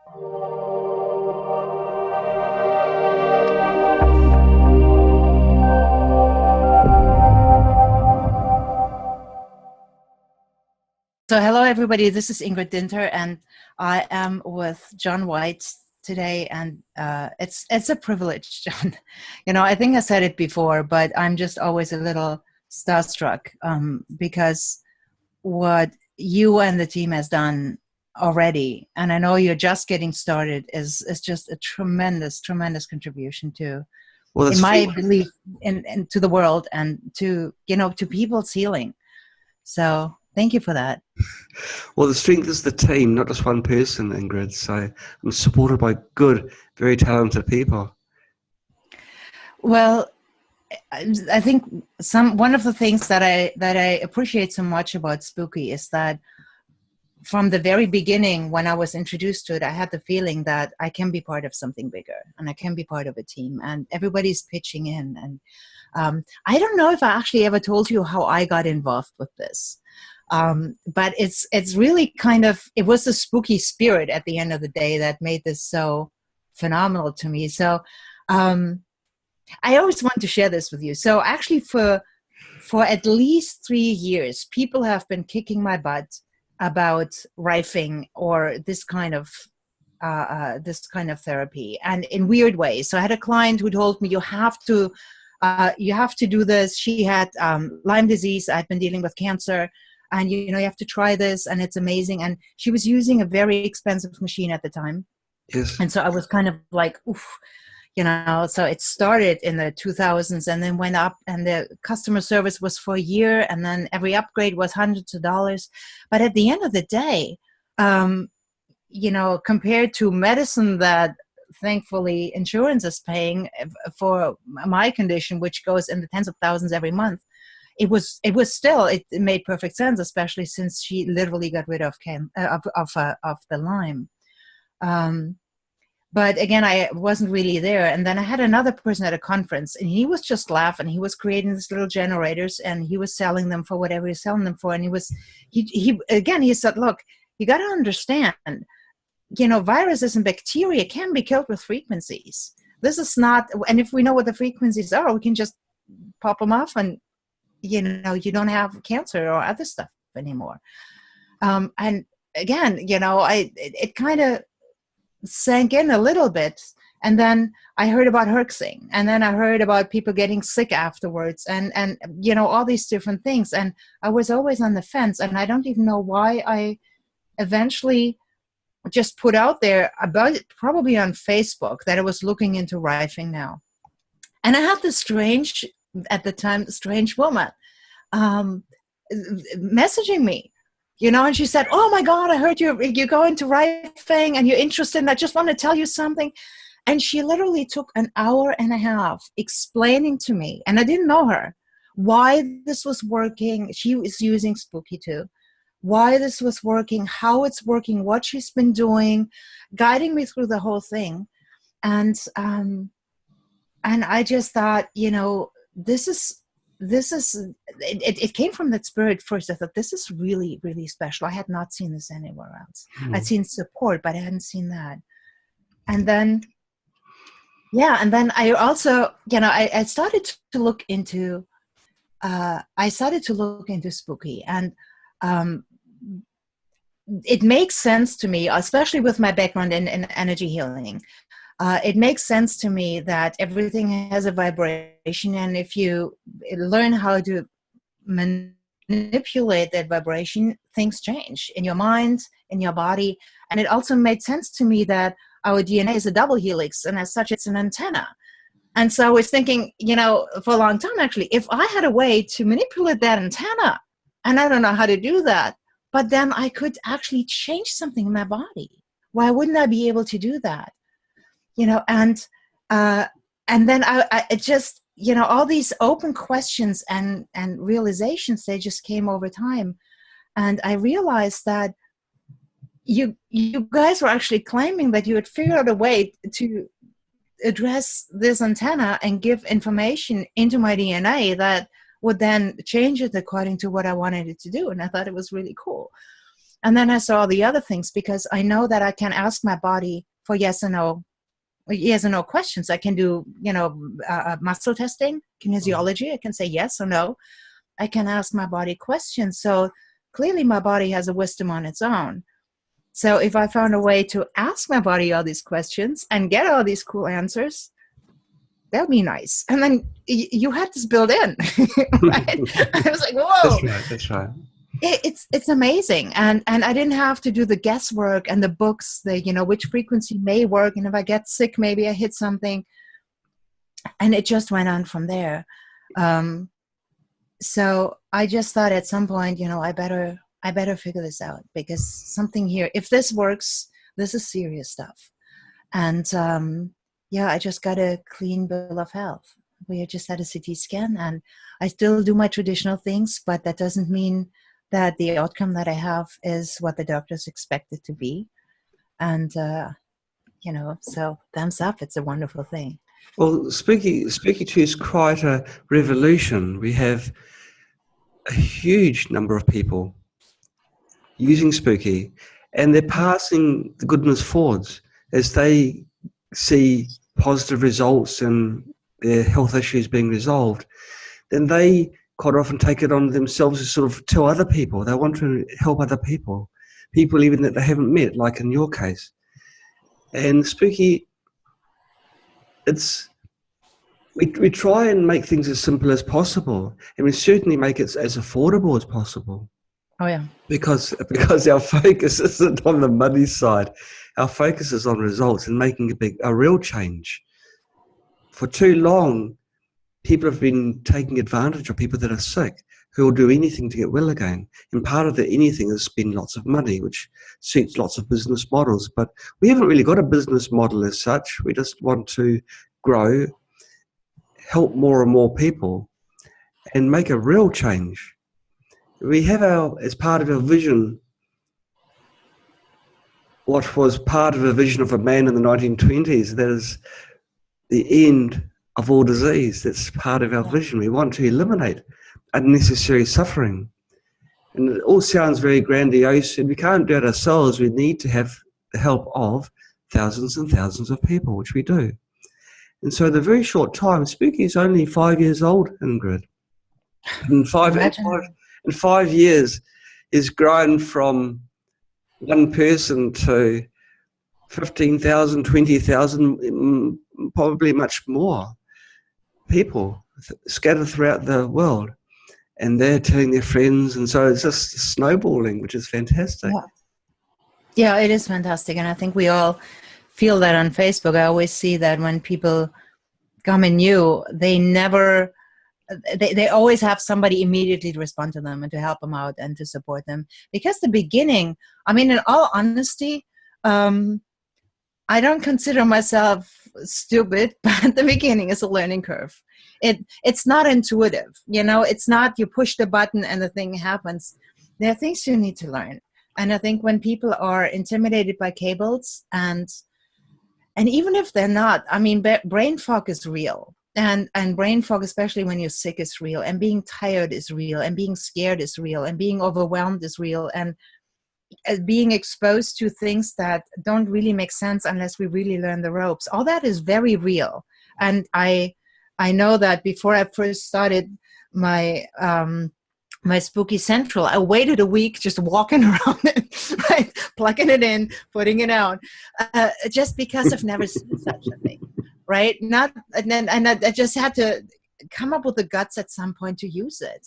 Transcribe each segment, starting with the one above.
So hello, everybody. This is Ingrid Dinter, and I am with John White today, and it's a privilege, John. I think I said it before, but I'm just always a little starstruck because what you and the team has done already, and I know you're just getting started, is just a tremendous, tremendous contribution to, Well, in that's my belief, in to the world and to to people's healing. So thank you for that. well, the strength is the team, not just one person, Ingrid. So I'm supported by good, very talented people. Well, I think one of the things that I appreciate so much about Spooky is that from the very beginning, when I was introduced to it, I had the feeling that I can be part of something bigger and I can be part of a team, and everybody's pitching in. And I don't know if I actually ever told you how I got involved with this. But it's really it was the spooky spirit at the end of the day that made this so phenomenal to me. So I always want to share this with you. So actually for at least 3 years, people have been kicking my butt about rifing or this kind of therapy, and in weird ways. So I had a client who told me, you have to do this. She had Lyme disease. I'd been dealing with cancer. And, you have to try this, and it's amazing. And she was using a very expensive machine at the time. Yes. And so I was kind of like, oof, so it started in the 2000s and then went up, and the customer service was for a year, and then every upgrade was hundreds of dollars. But at the end of the day, compared to medicine that thankfully insurance is paying for my condition, which goes in the tens of thousands every month, it made perfect sense, especially since she literally got rid of the Lyme. But again, I wasn't really there. And then I had another person at a conference, and he was just laughing. He was creating these little generators, and he was selling them for whatever he's selling them for. And he said, look, you got to understand, viruses and bacteria can be killed with frequencies. This is not, and if we know what the frequencies are, we can just pop them off, and you don't have cancer or other stuff anymore. And again, it kind of sank in a little bit. And then I heard about herxing, and then I heard about people getting sick afterwards, and all these different things. And I was always on the fence, and I don't even know why I eventually just put out there about it, probably on Facebook, that I was looking into rifing now. And I had this strange woman messaging me, and she said, oh my God, I heard you're going to rifing and you're interested, and I just want to tell you something. And she literally took an hour and a half explaining to me, and I didn't know her, why this was working. She was using Spooky too. Why this was working, how it's working, what she's been doing, guiding me through the whole thing. And I just thought, it came from that spirit first. I thought, this is really, really special. I had not seen this anywhere else. I'd seen support, but I hadn't seen that. And then, I also, I started to look into, Spooky, and it makes sense to me, especially with my background in energy healing. It makes sense to me that everything has a vibration, and if you learn how to manipulate that vibration, things change in your mind, in your body. And it also made sense to me that our DNA is a double helix, and as such, it's an antenna. And so I was thinking, for a long time, actually, if I had a way to manipulate that antenna, and I don't know how to do that, but then I could actually change something in my body. Why wouldn't I be able to do that? And then I just, all these open questions and realizations, they just came over time. And I realized that you guys were actually claiming that you had figured out a way to address this antenna and give information into my DNA that would then change it according to what I wanted it to do. And I thought it was really cool. And then I saw all the other things, because I know that I can ask my body for yes and no questions. I can do, muscle testing, kinesiology. I can say yes or no. I can ask my body questions. So clearly my body has a wisdom on its own. So if I found a way to ask my body all these questions and get all these cool answers, that would be nice. And then you had this built in, right? I was like, whoa. That's right. It's amazing. And I didn't have to do the guesswork and the books, which frequency may work. And if I get sick, maybe I hit something. And it just went on from there. So I just thought at some point, I better figure this out, because something here, if this works, this is serious stuff. And I just got a clean bill of health. We just had a CT scan, and I still do my traditional things, but that doesn't mean that the outcome that I have is what the doctors expect it to be. And, so thumbs up. It's a wonderful thing. Well, Spooky 2 is quite a revolution. We have a huge number of people using Spooky, and they're passing the goodness forwards as they see positive results and their health issues being resolved. Then they quite often take it on themselves to sort of tell other people. They want to help other people even that they haven't met, like in your case. And Spooky, we try and make things as simple as possible, and we certainly make it as affordable as possible. Oh yeah. Because our focus isn't on the money side. Our focus is on results and making a real change. For too long, people have been taking advantage of people that are sick, who will do anything to get well again. And part of the anything is spend lots of money, which suits lots of business models. But we haven't really got a business model as such. We just want to grow, help more and more people, and make a real change. We have as part of our vision, what was part of a vision of a man in the 1920s, that is the end of all disease. That's part of our vision. We want to eliminate unnecessary suffering. And it all sounds very grandiose, and we can't do it ourselves. We need to have the help of thousands and thousands of people, which we do. And so in a very short time, Spooky is only 5 years old, Ingrid. In 5 years, is grown from one person to 15,000, 20,000, probably much more people scattered throughout the world. And they're telling their friends. And so it's just snowballing, which is fantastic. Yeah, it is fantastic. And I think we all feel that on Facebook. I always see that when people come in new, they always have somebody immediately to respond to them and to help them out and to support them. Because the beginning, I mean, in all honesty, I don't consider myself stupid, but the beginning is a learning curve. It's not intuitive, it's not you push the button and the thing happens. There are things you need to learn. And I think when people are intimidated by cables, and even if they're not, I mean, brain fog is real. And brain fog, especially when you're sick, is real. And being tired is real. And being scared is real. And being overwhelmed is real. And being exposed to things that don't really make sense unless we really learn the ropes. All that is very real. And I know that before I first started my my Spooky Central, I waited a week just walking around it, right? Plugging it in, putting it out, just because I've never seen such a thing, right? I just had to come up with the guts at some point to use it.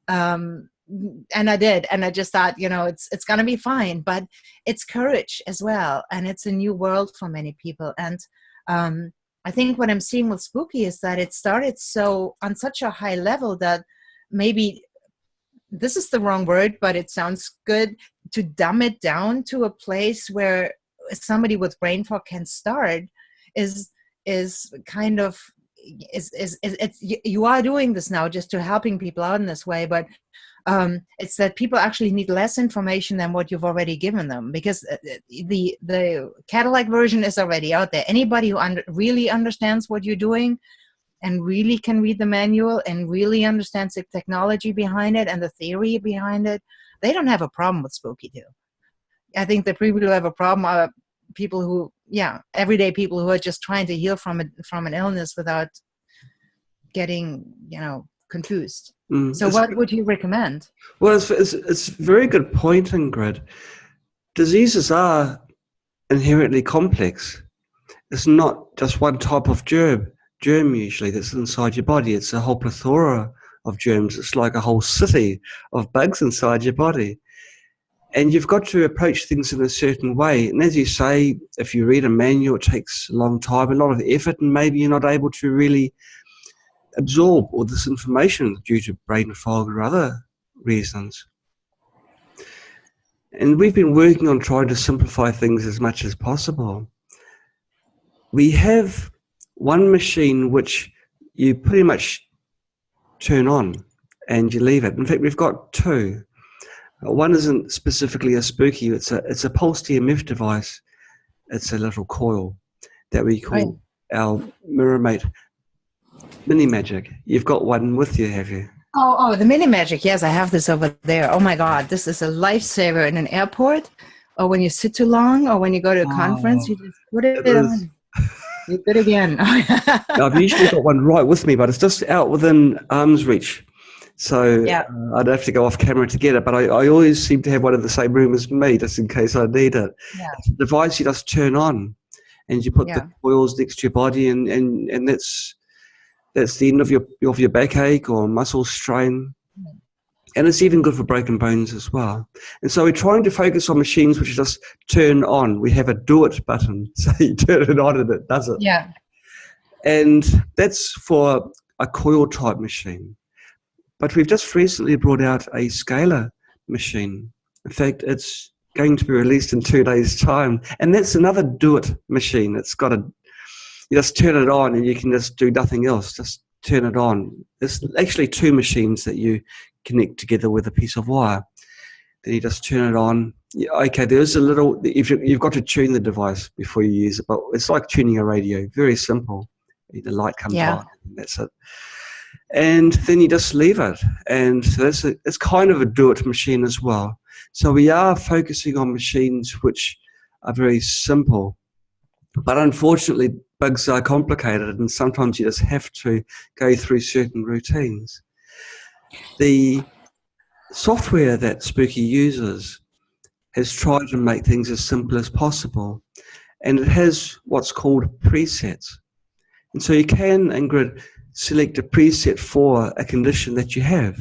And I did, and I just thought, it's going to be fine, but it's courage as well, and it's a new world for many people. And I think what I'm seeing with Spooky is that it started on such a high level that maybe this is the wrong word, but it sounds good to dumb it down to a place where somebody with brain fog can start. Is kind of you are doing this now just to helping people out in this way, but it's that people actually need less information than what you've already given them, because the Cadillac version is already out there. Anybody who really understands what you're doing and really can read the manual and really understands the technology behind it and the theory behind it, they don't have a problem with Spooky 2. I think the people who have a problem are people who, everyday people who are just trying to heal from an illness without getting, confused. So what would you recommend? Well, it's a very good point, Ingrid. Diseases are inherently complex. It's not just one type of germ usually that's inside your body. It's a whole plethora of germs. It's like a whole city of bugs inside your body. And you've got to approach things in a certain way. And as you say, if you read a manual, it takes a long time, a lot of effort, and maybe you're not able to really absorb all this information due to brain fog or other reasons. And we've been working on trying to simplify things as much as possible. We have one machine which you pretty much turn on and you leave it. In fact, we've got two. One isn't specifically a spooky, it's a pulsed EMF device. It's a little coil that we call our mirror mate mini magic. You've got one with you, have you? Oh, the mini magic. Yes, I have this over there. Oh my God, this is a lifesaver in an airport, or when you sit too long, or when you go to a conference, you just put it on. You do it again. Now, I've usually got one right with me, but it's just out within arm's reach. So I'd have to go off camera to get it, but I always seem to have one in the same room as me, just in case I need it. Yeah. It's a device you just turn on, and you put the coils next to your body, and that's the end of your backache or muscle strain. And it's even good for broken bones as well. And so we're trying to focus on machines which just turn on. We have a do it button, so you turn it on and it does it. Yeah. And that's for a coil type machine. But we've just recently brought out a scalar machine. In fact, it's going to be released in 2 days' time. And that's another do it machine. It's got you just turn it on and you can just do nothing else. Just turn it on. There's actually two machines that you connect together with a piece of wire. Then you just turn it on. Yeah, okay, there's a little, you've got to tune the device before you use it, but it's like tuning a radio, very simple. The light comes on, and that's it. And then you just leave it. And so it's kind of a do-it machine as well. So we are focusing on machines which are very simple. But unfortunately, bugs are complicated, and sometimes you just have to go through certain routines. The software that Spooky uses has tried to make things as simple as possible, and it has what's called presets. And so you can, Ingrid, select a preset for a condition that you have,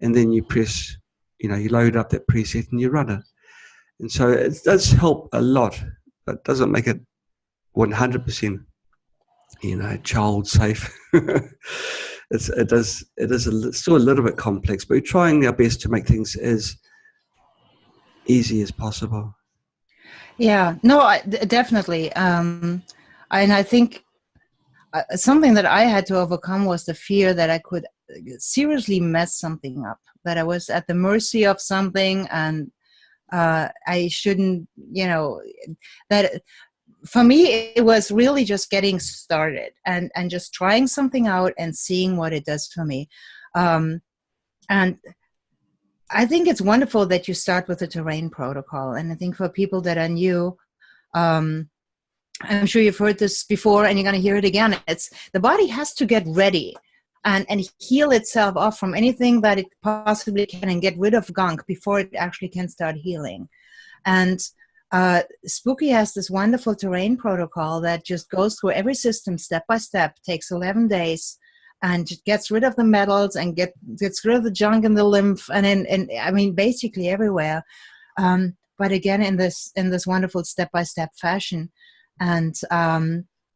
and then you press, you load up that preset and you run it. And so it does help a lot, but doesn't make it 100%, child safe. It is still a little bit complex, but we're trying our best to make things as easy as possible. Yeah, no, definitely. And I think something that I had to overcome was the fear that I could seriously mess something up, that I was at the mercy of something, and I shouldn't, that for me, it was really just getting started and just trying something out and seeing what it does for me. And I think it's wonderful that you start with the terrain protocol. And I think for people that are new, I'm sure you've heard this before and you're going to hear it again. It's the body has to get ready and heal itself off from anything that it possibly can and get rid of gunk before it actually can start healing. And Spooky has this wonderful terrain protocol that just goes through every system step by step, takes 11 days, and gets rid of the metals and gets rid of the junk in the lymph and I mean basically everywhere. But again, in this wonderful step by step fashion. And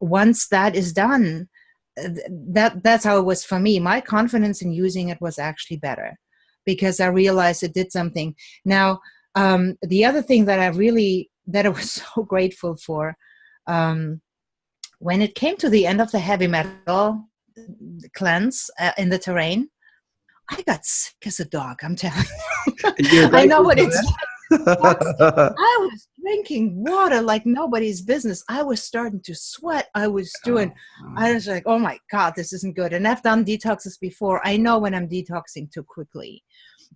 once that is done, that's how it was for me. My confidence in using it was actually better because I realized it did something. Now, the other thing that I was so grateful for, when it came to the end of the heavy metal cleanse in the terrain, I got sick as a dog. I'm telling you. I know what it's like. I was drinking water like nobody's business. I was starting to sweat. I was like, oh my God, this isn't good. And I've done detoxes before. I know when I'm detoxing too quickly.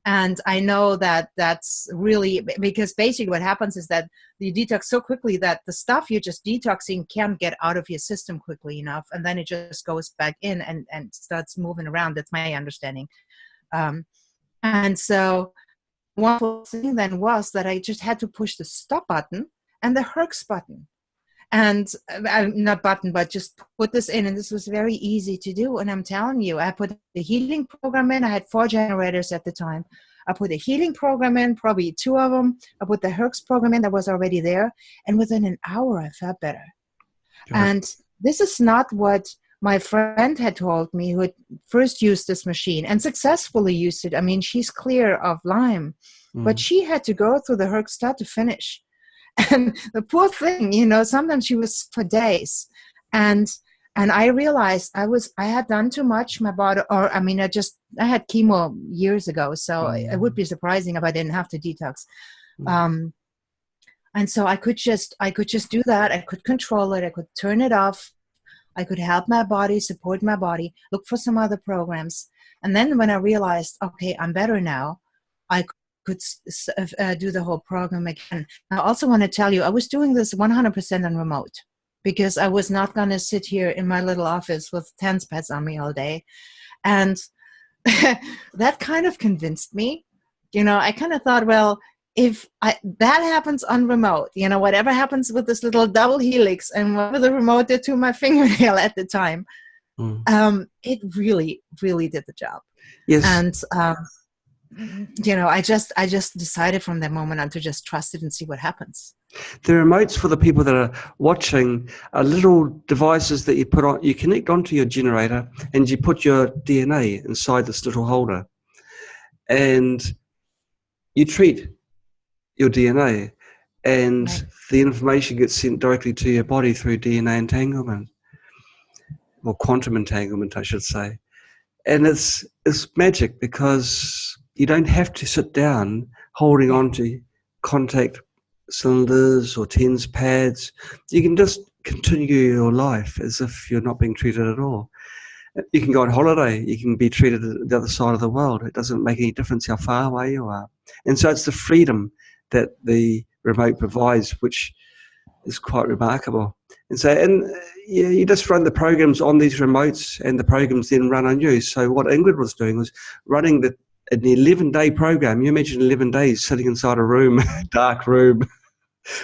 And I know that that's really, because basically what happens is that you detox so quickly that the stuff you're just detoxing can't get out of your system quickly enough. And then it just goes back in and starts moving around. That's my understanding. And so one thing then was that I just had to push the stop button and the Herx button. And not button, but just put this in. And this was very easy to do. And I'm telling you, I put the healing program in. I had 4 generators at the time. I put the healing program in, probably 2 of them. I put the Herx program in that was already there. And within an hour, I felt better. Good. And this is not what my friend had told me, who had first used this machine and successfully used it. I mean, she's clear of Lyme, but she had to go through the Herx start to finish. And the poor thing, sometimes she was for days. And I realized I had done too much. My body, I had chemo years ago, so it would be surprising if I didn't have to detox. And so I could just do that. I could control it. I could turn it off. I could help my body, support my body, look for some other programs. And then when I realized, okay, I'm better now, I could do the whole program again. I also want to tell you, I was doing this 100% on remote, because I was not going to sit here in my little office with 10 pads on me all day. And that kind of convinced me. I kind of thought, well, if that happens on remote, whatever happens with this little double helix and whatever the remote did to my fingernail at the time, it really, really did the job. Yes. And, I just decided from that moment on to just trust it and see what happens. The remotes, for the people that are watching, are little devices that you put on. You connect onto your generator and you put your DNA inside this little holder, and you treat your DNA, and the information gets sent directly to your body through DNA entanglement, or quantum entanglement, I should say. And it's magic, because you don't have to sit down holding on to contact cylinders or TENS pads. You can just continue your life as if you're not being treated at all. You can go on holiday. You can be treated at the other side of the world. It doesn't make any difference how far away you are. And so it's the freedom that the remote provides, which is quite remarkable. And so, you just run the programs on these remotes, and the programs then run on you. So what Ingrid was doing was running an 11-day program. You imagine 11 days sitting inside a room, dark room.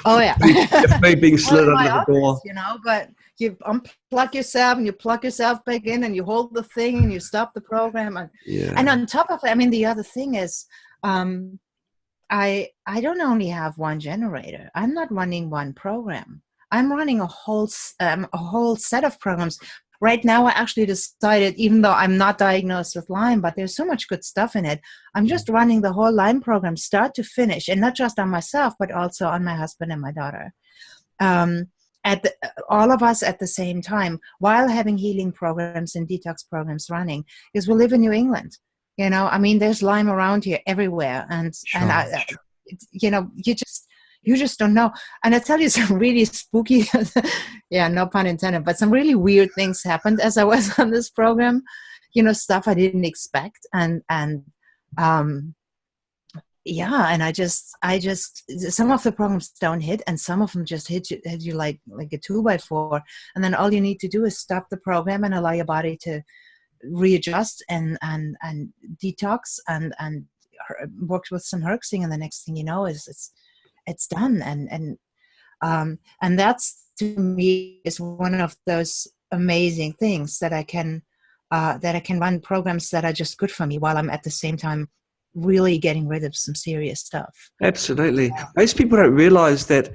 Oh yeah, your food being slid under the door. But you unplug yourself and you plug yourself back in, and you hold the thing and you stop the program. And on top of it, the other thing is, I don't only have one generator. I'm not running one program. I'm running a whole set of programs. Right now, I actually decided, even though I'm not diagnosed with Lyme, but there's so much good stuff in it, I'm just running the whole Lyme program start to finish, and not just on myself, but also on my husband and my daughter. All of us at the same time, while having healing programs and detox programs running, because we live in New England. There's Lyme around here everywhere, and you just don't know. And I tell you, some really spooky, yeah, no pun intended, but some really weird things happened as I was on this program. Stuff I didn't expect, and yeah, and I just some of the programs don't hit, and some of them just hit you like a 2x4, and then all you need to do is stop the program and allow your body to readjust and detox and work with some herxing, and the next thing you know is it's done, and that's, to me, is one of those amazing things that I can run programs that are just good for me while I'm at the same time really getting rid of some serious stuff. Absolutely. Yeah. Most people don't realize that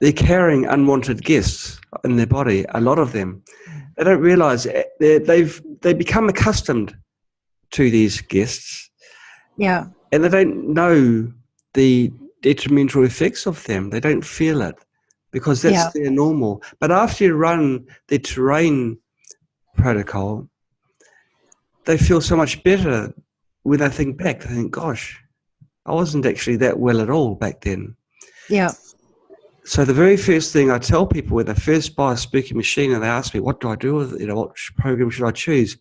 they're carrying unwanted guests in their body, a lot of them. They don't realize they become accustomed to these guests. Yeah. And they don't know the detrimental effects of them. They don't feel it because that's their normal. But after you run the terrain protocol, they feel so much better when they think back. They think, gosh, I wasn't actually that well at all back then. Yeah. So the very first thing I tell people when they first buy a spooky machine and they ask me, what do I do with it? What program should I choose?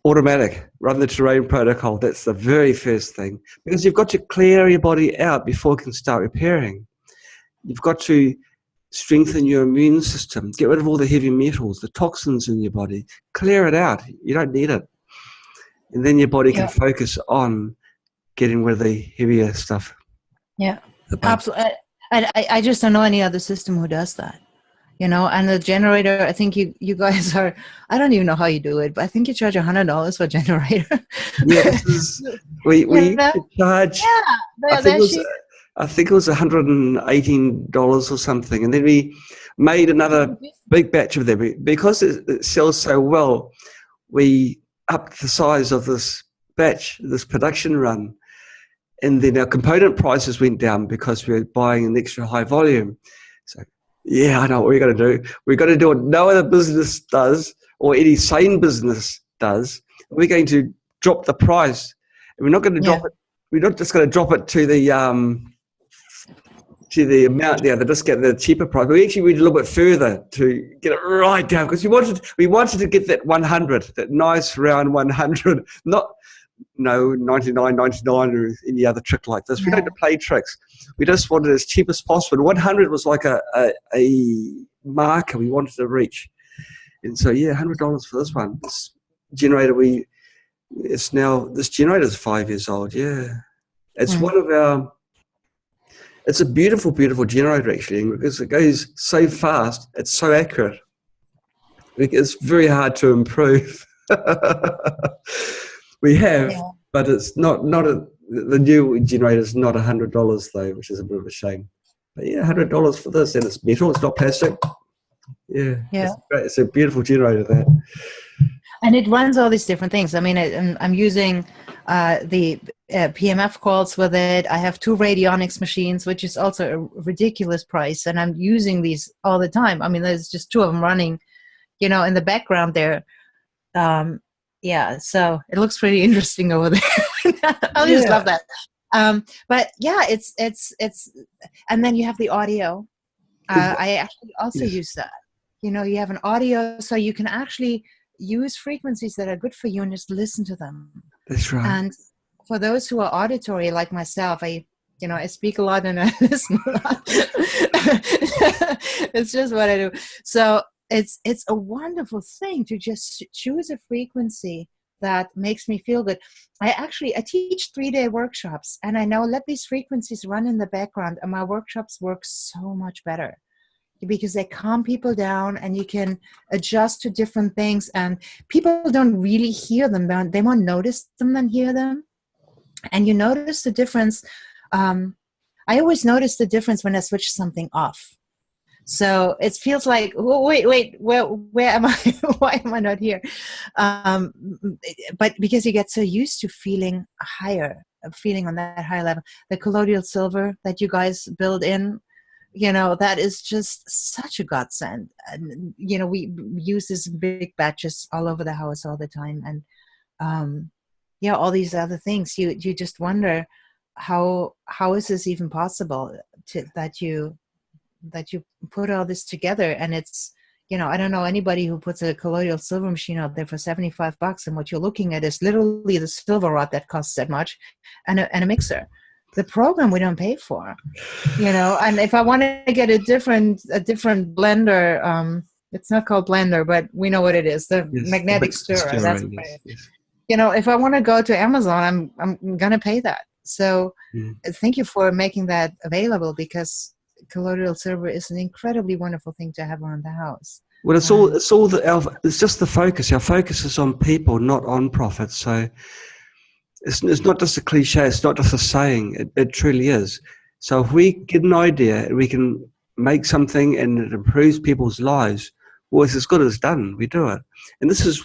automatic, run the terrain protocol. That's the very first thing, because you've got to clear your body out before it can start repairing. You've got to strengthen your immune system, get rid of all the heavy metals, the toxins in your body, clear it out. You don't need it. And then your body can focus on getting rid of the heavier stuff. Yeah, absolutely. I just don't know any other system who does that. You know, and the generator, I think you guys are, I don't even know how you do it, but I think you charge $100 for a generator. Yeah, we charge, I think it was $118 or something. And then we made another big batch of them. Because it sells so well, we upped the size of this batch, this production run. And then our component prices went down because we were buying an extra high volume. So, yeah, I know what we're going to do. We're going to do what no other business does, or any sane business does. We're going to drop the price. And we're not going to drop it. We're not just going to drop it to the amount, the discount, the cheaper price. We actually went a little bit further to get it right down, because we wanted to get that 100, that nice round 100, not 99.99 or any other trick like this. We don't play tricks. We just wanted it as cheap as possible. 100 was like a marker we wanted to reach. And so, $100 for this one. This generator, this generator is 5 years old. Yeah. It's one of our, it's a beautiful, beautiful generator actually, because it goes so fast. It's so accurate. It's very hard to improve. We have, but it's not the new generator is not $100 though, which is a bit of a shame. But $100 for this, and it's metal, it's not plastic. Yeah. It's great. It's a beautiful generator, that. And it runs all these different things. I mean, I'm using the PMF coils with it. I have 2 radionics machines, which is also a ridiculous price, and I'm using these all the time. I mean, there's just 2 of them running, in the background there. So it looks pretty interesting over there. I just love that. But it's and then you have the audio. I actually also use that. You have an audio, so you can actually use frequencies that are good for you and just listen to them. That's right. And for those who are auditory like myself, I speak a lot and I listen a lot. It's just what I do. So it's a wonderful thing to just choose a frequency that makes me feel good. I teach 3-day workshops, and I know let these frequencies run in the background, and my workshops work so much better because they calm people down, and you can adjust to different things, and people don't really hear them. They more notice them than hear them. And you notice the difference. I always notice the difference when I switch something off. So it feels like, wait, where am I? Why am I not here? But because you get so used to feeling on that higher level, the colloidal silver that you guys build in, that is just such a godsend. And, we use this in big batches all over the house all the time. And, all these other things, you just wonder how is this even possible that you put all this together. And it's, I don't know anybody who puts a colloidal silver machine out there for $75, and what you're looking at is literally the silver rod that costs that much, and a mixer. The program we don't pay for, and if I want to get a different blender, it's not called blender, but we know what it is, the magnetic stirrer. That's yes. If I want to go to Amazon, I'm going to pay that. So thank you for making that available, because colloidal silver is an incredibly wonderful thing to have around the house. Well, it's just the focus. Our focus is on people, not on profit. So it's not just a cliche. It's not just a saying. It truly is. So if we get an idea and we can make something and it improves people's lives, well, it's as good as done. We do it. And this is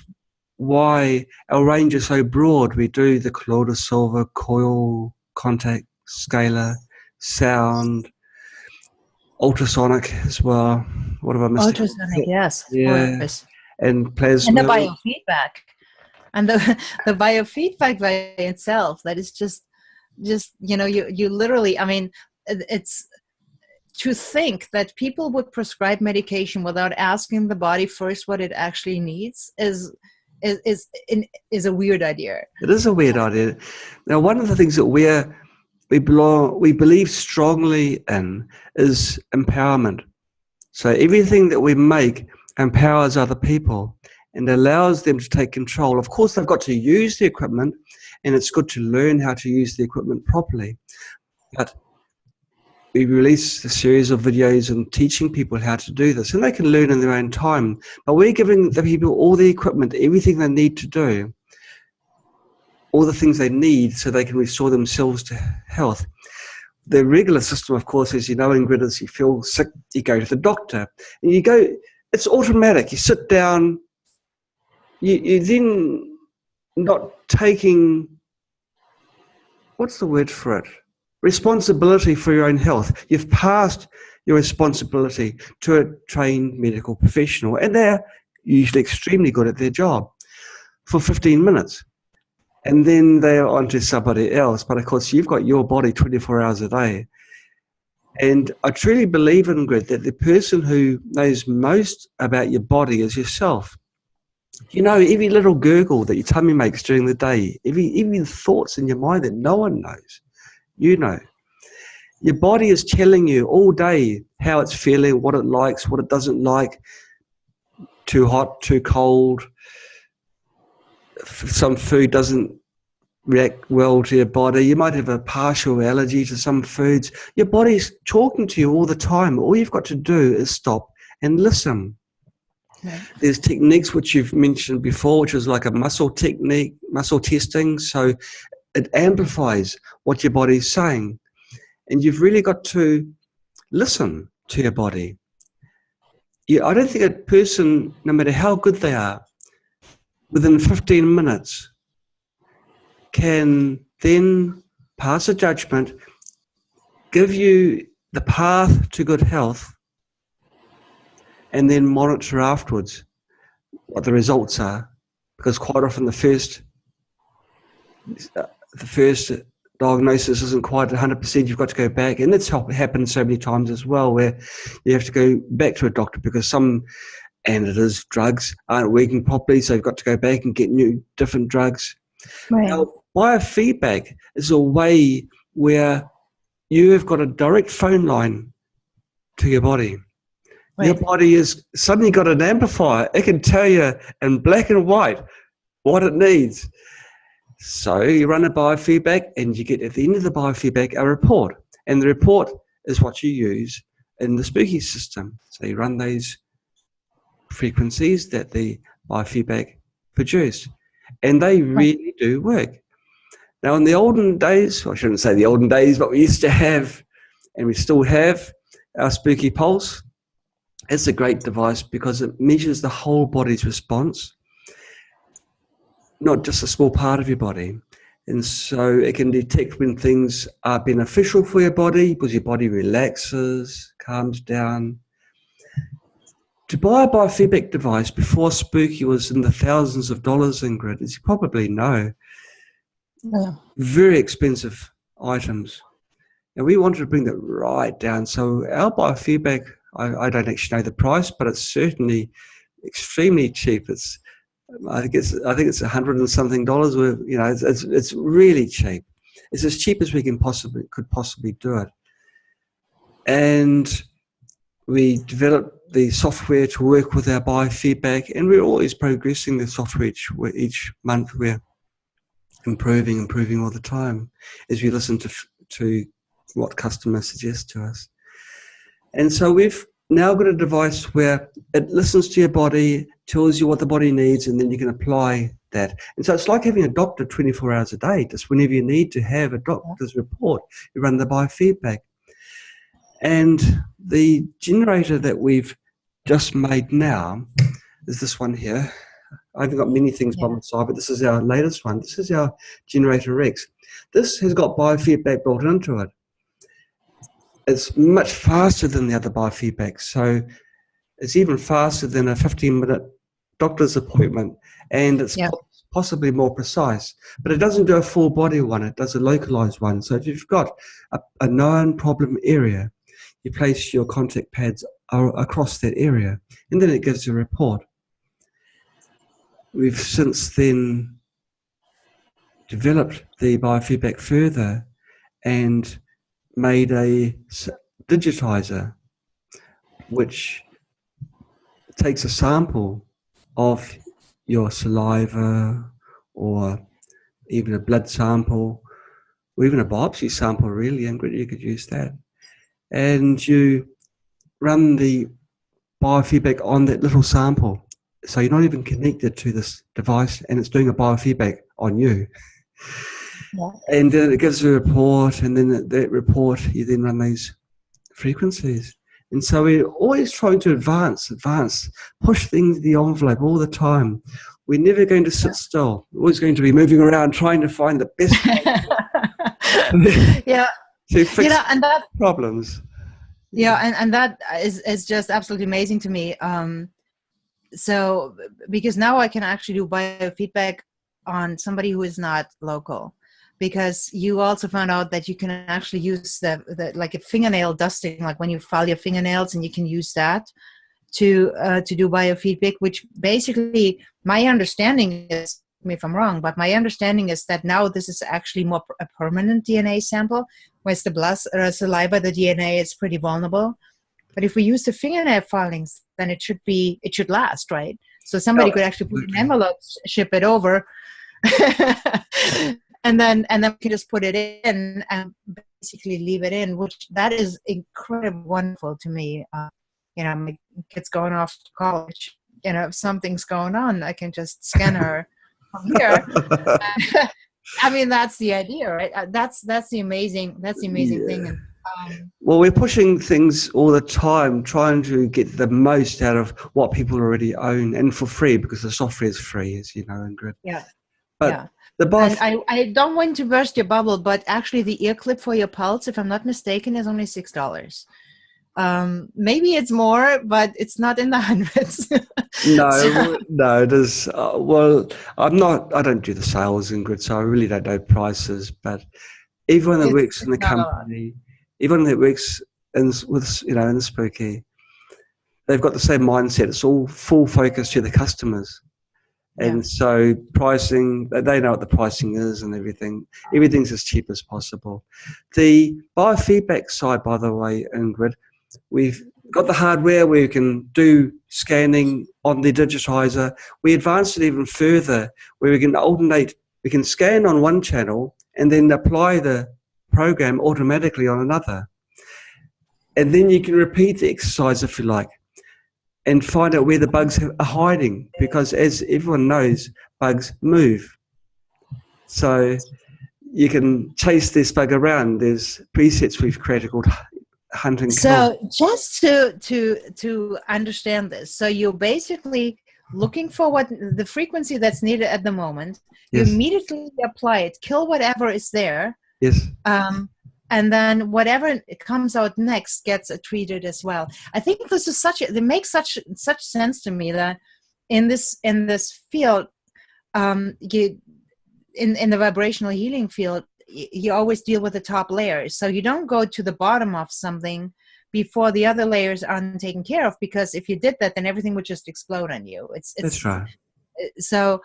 why our range is so broad. We do the colloidal silver, coil, contact, scalar, sound, ultrasonic as well. What have I missed? Ultrasonic, yes, of course. And plasma. And the biofeedback. And the biofeedback by itself, that is just you literally, I mean, it's to think that people would prescribe medication without asking the body first what it actually needs is is a weird idea. It is a weird idea. Now, one of the things that we believe strongly in is empowerment. So everything that we make empowers other people and allows them to take control. Of course, they've got to use the equipment, and it's good to learn how to use the equipment properly. But we release a series of videos and teaching people how to do this, and they can learn in their own time. But we're giving the people all the equipment, everything they need to do, all the things they need so they can restore themselves to health. The regular system, of course, as you know, Ingrid, is you feel sick, you go to the doctor, and you go, it's automatic. You sit down, you then not taking, what's the word for it? Responsibility for your own health. You've passed your responsibility to a trained medical professional, and they're usually extremely good at their job for 15 minutes. And then they're on to somebody else. But of course, you've got your body 24 hours a day. And I truly believe, Ingrid, that the person who knows most about your body is yourself. You know, every little gurgle that your tummy makes during the day, every thoughts in your mind that no one knows, you know. Your body is telling you all day how it's feeling, what it likes, what it doesn't like, too hot, too cold. Some food doesn't react well to your body. You might have a partial allergy to some foods. Your body's talking to you all the time. All you've got to do is stop and listen. Right. There's techniques which you've mentioned before, which is like a muscle technique, muscle testing. So it amplifies what your body's saying. And you've really got to listen to your body. I don't think a person, no matter how good they are, within 15 minutes can then pass a judgment, give you the path to good health, and then monitor afterwards what the results are. Because quite often the first diagnosis isn't quite 100%. You've got to go back, and it's happened so many times as well, where you have to go back to a doctor because some antidotes, drugs aren't working properly, so you've got to go back and get different drugs. Right. Now, biofeedback is a way where you have got a direct phone line to your body. Right. Your body has suddenly got an amplifier. It can tell you in black and white what it needs. So you run a biofeedback, and you get at the end of the biofeedback a report. And the report is what you use in the Spooky system. So you run those frequencies that the biofeedback produced, and they really do work. Now, in the olden days, I shouldn't say the olden days, but we used to have, and we still have, our Spooky Pulse. It's a great device because it measures the whole body's response, not just a small part of your body. And so it can detect when things are beneficial for your body because your body relaxes, calms down. To buy a biofeedback device before Spooky was in the thousands of dollars, Ingrid, as you probably know. Yeah. Very expensive items. And we wanted to bring that right down. So our biofeedback, I don't actually know the price, but it's certainly extremely cheap. I think it's $100 and something. It's really cheap. It's as cheap as we could possibly do it. And we developed the software to work with our biofeedback, and we're always progressing the software each month. We're improving all the time as we listen to what customers suggest to us. And so we've now got a device where it listens to your body, tells you what the body needs, and then you can apply that. And so it's like having a doctor 24 hours a day. Just whenever you need to have a doctor's report, you run the biofeedback. And the generator that we've just made now is this one here. I haven't got many things by my side, but this is our latest one. This is our Generator X. This has got biofeedback built into it. It's much faster than the other biofeedback. So it's even faster than a 15-minute doctor's appointment, and it's possibly more precise. But it doesn't do a full body one. It does a localized one. So if you've got a known problem area, you place your contact pads across that area, and then it gives a report. we've since then developed the biofeedback further and made a digitizer which takes a sample of your saliva or even a blood sample or even a biopsy sample, really, and you could use that. And you run the biofeedback on that little sample. So you're not even connected to this device and it's doing a biofeedback on you. Yeah. And then it gives a report, and then that report, you then run these frequencies. And so we're always trying to advance, push things to the envelope all the time. We're never going to sit still. We're always going to be moving around, trying to find the best Yeah. to fix And that problems. and that is just absolutely amazing to me. So because now I can actually do biofeedback on somebody who is not local, because you also found out that you can actually use the like a fingernail dusting, like when you file your fingernails, and you can use that to do biofeedback, which basically, my understanding is, correct me if I'm wrong, but my understanding is that now this is actually more a permanent DNA sample, whereas the blood or saliva, the DNA is pretty vulnerable. But if we use the fingernail filings, then it should last, right? So somebody could actually put an envelope, ship it over, and then we can just put it in and basically leave it in, which that is incredibly wonderful to me. My kid's going off to college. If something's going on, I can just scan her from here. I mean, that's the idea, right? That's the amazing thing. And, well, we're pushing things all the time, trying to get the most out of what people already own, and for free, because the software is free, as you know, Ingrid. Yeah. But yeah. And I don't want to burst your bubble, but actually the ear clip for your pulse, if I'm not mistaken, is only $6. Maybe it's more, but it's not in the hundreds. No, it is. Well, I don't do the sales, Ingrid, so I really don't know prices. But everyone that works in the company, everyone that works in the Spooky, they've got the same mindset. It's all full focus to the customers. And so pricing, they know what the pricing is and everything. Everything's as cheap as possible. The biofeedback side, by the way, Ingrid, we've got the hardware where you can do scanning on the digitizer. We advanced it even further, where we can alternate. We can scan on one channel and then apply the program automatically on another. And then you can repeat the exercise if you like, and find out where the bugs are hiding, because as everyone knows, bugs move. So you can chase this bug around. There's presets we've created called hunt and kill. So just to understand this, so you're basically looking for what the frequency that's needed at the moment. You immediately apply it, kill whatever is there. Yes. And then whatever comes out next gets treated as well. I think this is it makes such sense to me that in this field, in the vibrational healing field, you always deal with the top layers. So you don't go to the bottom of something before the other layers aren't taken care of, because if you did that, then everything would just explode on you. That's right. So,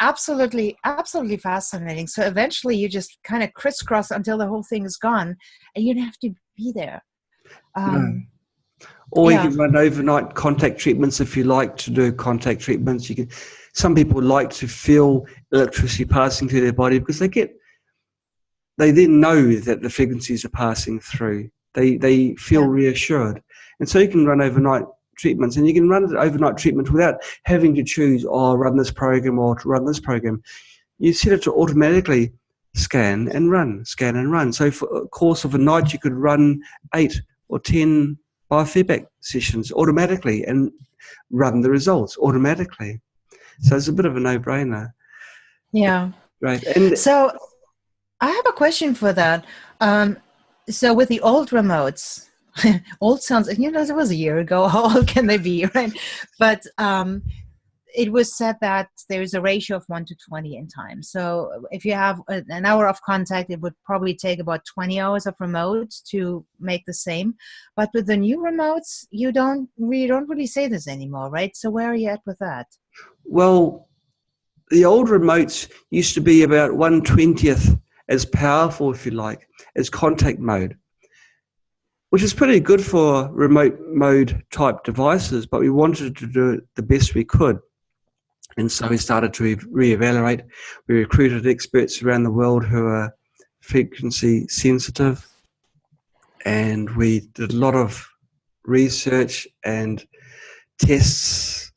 absolutely fascinating. So eventually you just kind of crisscross until the whole thing is gone, and you don't have to be there. Or you can run overnight contact treatments if you like to do contact treatments. You can. Some people like to feel electricity passing through their body because they then know that the frequencies are passing through. They feel reassured, and so you can run overnight treatments, and you can run an overnight treatment without having to choose, run this program or to run this program. You set it to automatically scan and run. So for a course of a night, you could run 8 or 10 biofeedback sessions automatically and run the results automatically. So it's a bit of a no-brainer. Yeah. Right. And so I have a question for that. So with the old remotes, old sounds, it was a year ago. How old can they be, right? But it was said that there is a ratio of 1 to 20 in time. So if you have an hour of contact, it would probably take about 20 hours of remote to make the same. But with the new remotes, you don't really say this anymore, right? So where are you at with that? Well, the old remotes used to be about 1/20th as powerful, if you like, as contact mode, which is pretty good for remote mode type devices, but we wanted to do it the best we could. And so we started to reevaluate. We recruited experts around the world who are frequency sensitive, and we did a lot of research and tests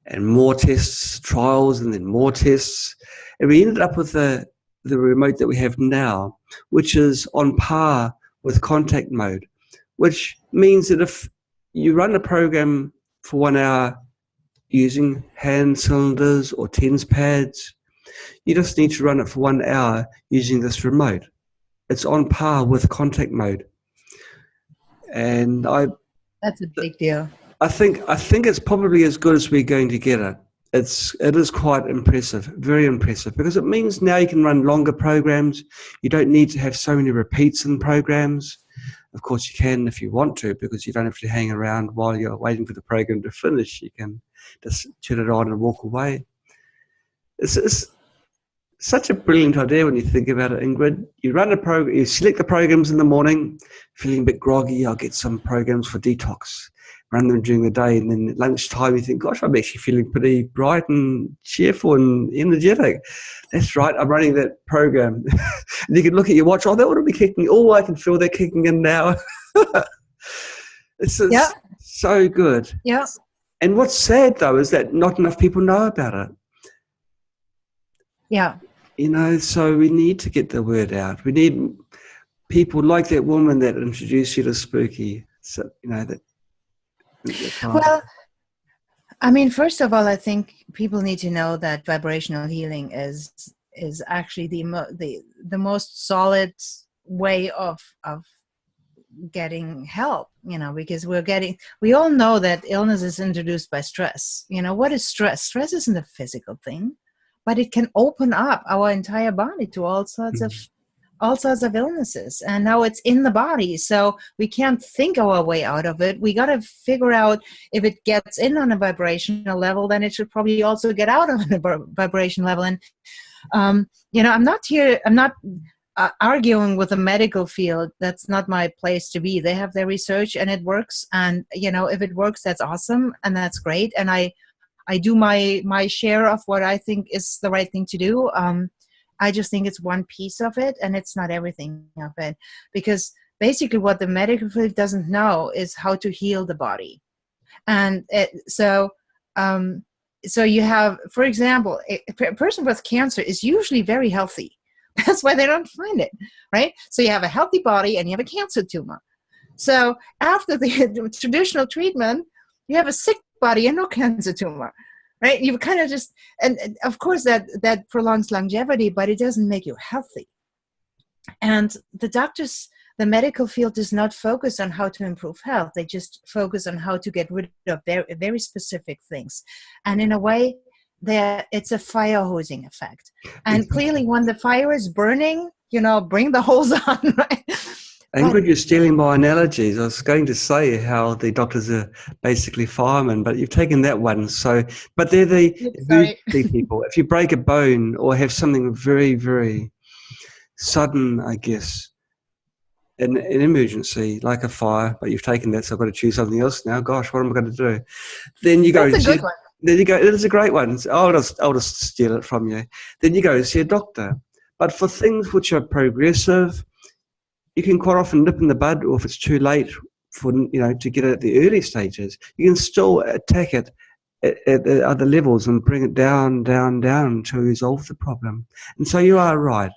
and more tests, trials, and then more tests. And we ended up with the remote that we have now, which is on par with contact mode, which means that if you run a program for 1 hour using hand cylinders or TENS pads, you just need to run it for 1 hour using this remote. It's on par with contact mode. And That's a big deal. I think it's probably as good as we're going to get it. It is quite impressive, very impressive, because it means now you can run longer programs. You don't need to have so many repeats in programs. Of course, you can if you want to, because you don't have to hang around while you're waiting for the program to finish. You can just turn it on and walk away. It's such a brilliant idea when you think about it, Ingrid. You run a program, you select the programs in the morning, feeling a bit groggy. I'll get some programs for detox. Run them during the day, and then at lunchtime you think, gosh, I'm actually feeling pretty bright and cheerful and energetic. That's right, I'm running that program. And you can look at your watch, that would be kicking. Oh, I can feel that kicking in now. It's so good. Yeah. And what's sad, though, is that not enough people know about it. Yeah. So we need to get the word out. We need people like that woman that introduced you to Spooky. So, Well, I mean, first of all, I think people need to know that vibrational healing is actually the most solid way of getting help, because we all know that illness is introduced by stress. What is stress? Stress isn't a physical thing, but it can open up our entire body to all sorts of illnesses, and now it's in the body, so we can't think our way out of it. We got to figure out, if it gets in on a vibrational level, then it should probably also get out on a vibration level. And I'm not arguing with the medical field. That's not my place to be. They have their research and it works, and if it works, that's awesome and that's great, and I do my share of what I think is the right thing to do. I just think it's one piece of it, and it's not everything of it. Because basically what the medical field doesn't know is how to heal the body. And so you have, for example, a person with cancer is usually very healthy. That's why they don't find it, right? So you have a healthy body and you have a cancer tumor. So after the traditional treatment, you have a sick body and no cancer tumor. Right, you kind of just, and of course that prolongs longevity, but it doesn't make you healthy. And the medical field does not focus on how to improve health. They just focus on how to get rid of very, very specific things. And in a way, it's a fire hosing effect. And clearly, when the fire is burning, bring the hose on, right? Ingrid, you're stealing my analogies. I was going to say how the doctors are basically firemen, but you've taken that one. But they're the emergency people. If you break a bone or have something very, very sudden, I guess, an emergency, like a fire, but you've taken that, so I've got to choose something else now. Gosh, what am I going to do? Then you go. That's a good one. Then you go. It is a great one. I'll just steal it from you. Then you go and see a doctor. But for things which are progressive, you can quite often nip in the bud, or if it's too late to get it at the early stages, you can still attack it at other levels and bring it down to resolve the problem. And so you are right.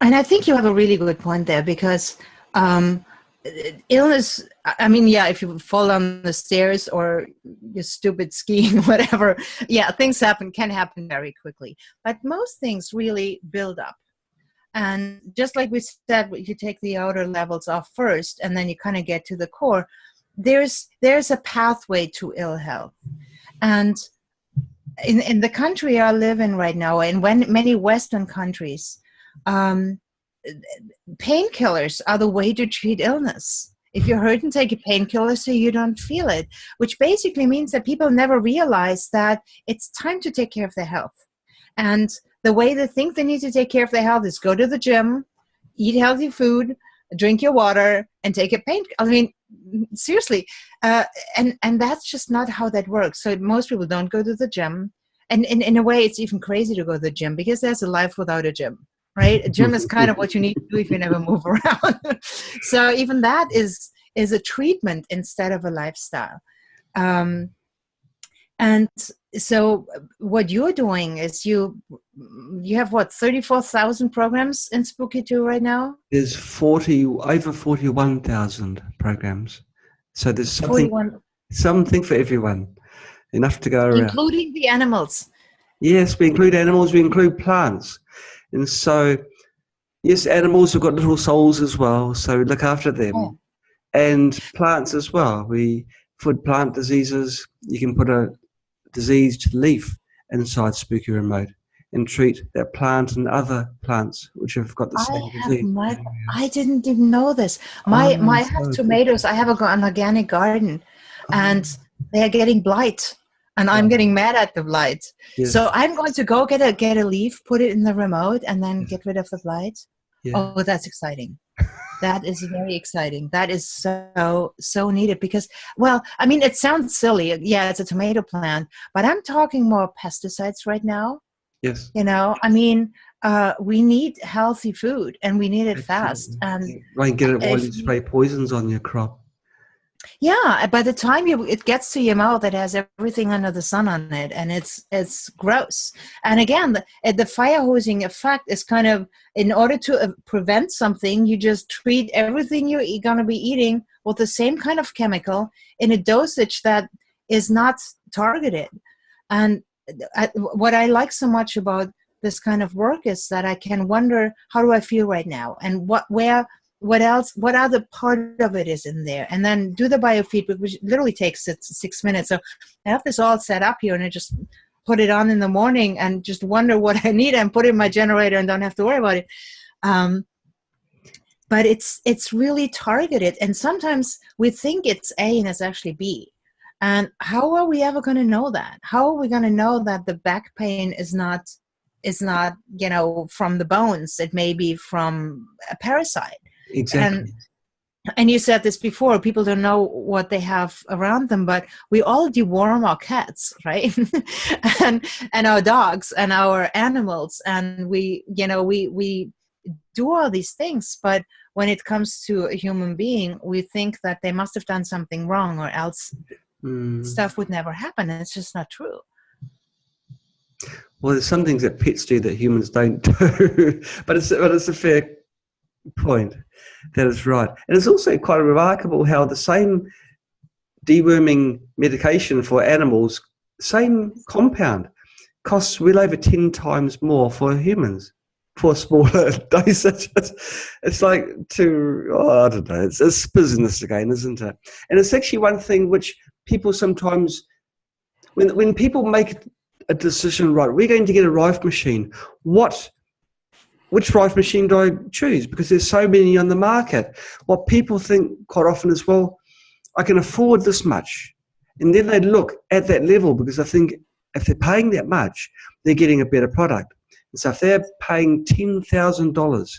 And I think you have a really good point there, because illness, I mean, if you fall down the stairs or you're stupid skiing, whatever, things can happen very quickly. But most things really build up. And just like we said, you take the outer levels off first, and then you kind of get to the core. There's a pathway to ill health. And in the country I live in right now, and when many Western countries, um, painkillers are the way to treat illness. If you're hurt and take a painkiller so you don't feel it, which basically means that people never realize that it's time to take care of their health. And the way they think they need to take care of their health is go to the gym, eat healthy food, drink your water, and take a pain. I mean, seriously, and that's just not how that works. So most people don't go to the gym, and in a way, it's even crazy to go to the gym because there's a life without a gym, right? A gym is kind of what you need to do if you never move around. So even that is a treatment instead of a lifestyle. Um, and so what you're doing is you have what, 34,000 programs in Spooky 2 right now? There's over 41,000 programs. So there's 41, something for everyone, enough to go around. including the animals. Yes, we include animals, we include plants. And so, yes, animals have got little souls as well, so we look after them. Oh. And plants as well. For plant diseases, you can put a diseased leaf inside Spooky Remote and treat that plant and other plants which have got the same disease. I didn't even know this. I have tomatoes. I have an organic garden, and they are getting blight, and I'm getting mad at the blight. Yes. So I'm going to go get a leaf, put it in the remote, and then get rid of the blight. Yeah. Oh, that's exciting. That is very exciting. That is so needed because, well, I mean, it sounds silly. Yeah, it's a tomato plant, but I'm talking more pesticides right now. Yes. You know, I mean, we need healthy food and we need it fast. And right, get it while you spray poisons on your crop. Yeah, by the time it gets to your mouth, it has everything under the sun on it, and it's gross. And again, the fire hosing effect is kind of, in order to prevent something, you just treat everything you're going to be eating with the same kind of chemical in a dosage that is not targeted. And what I like so much about this kind of work is that I can wonder, how do I feel right now, and what other part of it is in there, and then do the biofeedback, which literally takes 6 minutes. So I have this all set up here, and I just put it on in the morning and just wonder what I need and put it in my generator and don't have to worry about it. But it's really targeted, and sometimes we think it's A and it's actually B. And how are we ever going to know that? How are we going to know that the back pain is not from the bones? It may be from a parasite. Exactly. And you said this before, people don't know what they have around them, but we all deworm our cats, right? and our dogs and our animals, and we do all these things, but when it comes to a human being, we think that they must have done something wrong, or else stuff would never happen, and it's just not true. Well, there's some things that pets do that humans don't do, but it's a fair point. That is right. And it's also quite remarkable how the same deworming medication for animals, same compound, costs well over 10 times more for humans for a smaller dosage. It's like I don't know, it's business again, isn't it? And it's actually one thing which people sometimes, when people make a decision, right, we're going to get a Rife machine, which Rife machine do I choose? Because there's so many on the market. What people think quite often is, well, I can afford this much. And then they look at that level, because I think if they're paying that much, they're getting a better product. And so if they're paying $10,000,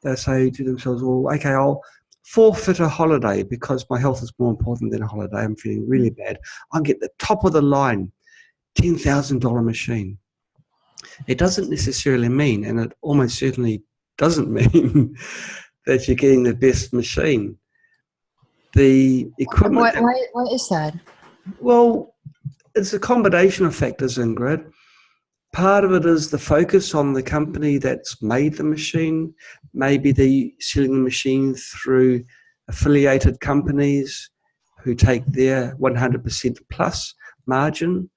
they say to themselves, well, okay, I'll forfeit a holiday because my health is more important than a holiday. I'm feeling really bad. I'll get the top of the line, $10,000 machine. It doesn't necessarily mean, and it almost certainly doesn't mean, that you're getting the best machine. The equipment... Why is that? Well, it's a combination of factors, Ingrid. Part of it is the focus on the company that's made the machine. Maybe they're selling the machine through affiliated companies who take their 100% plus margin.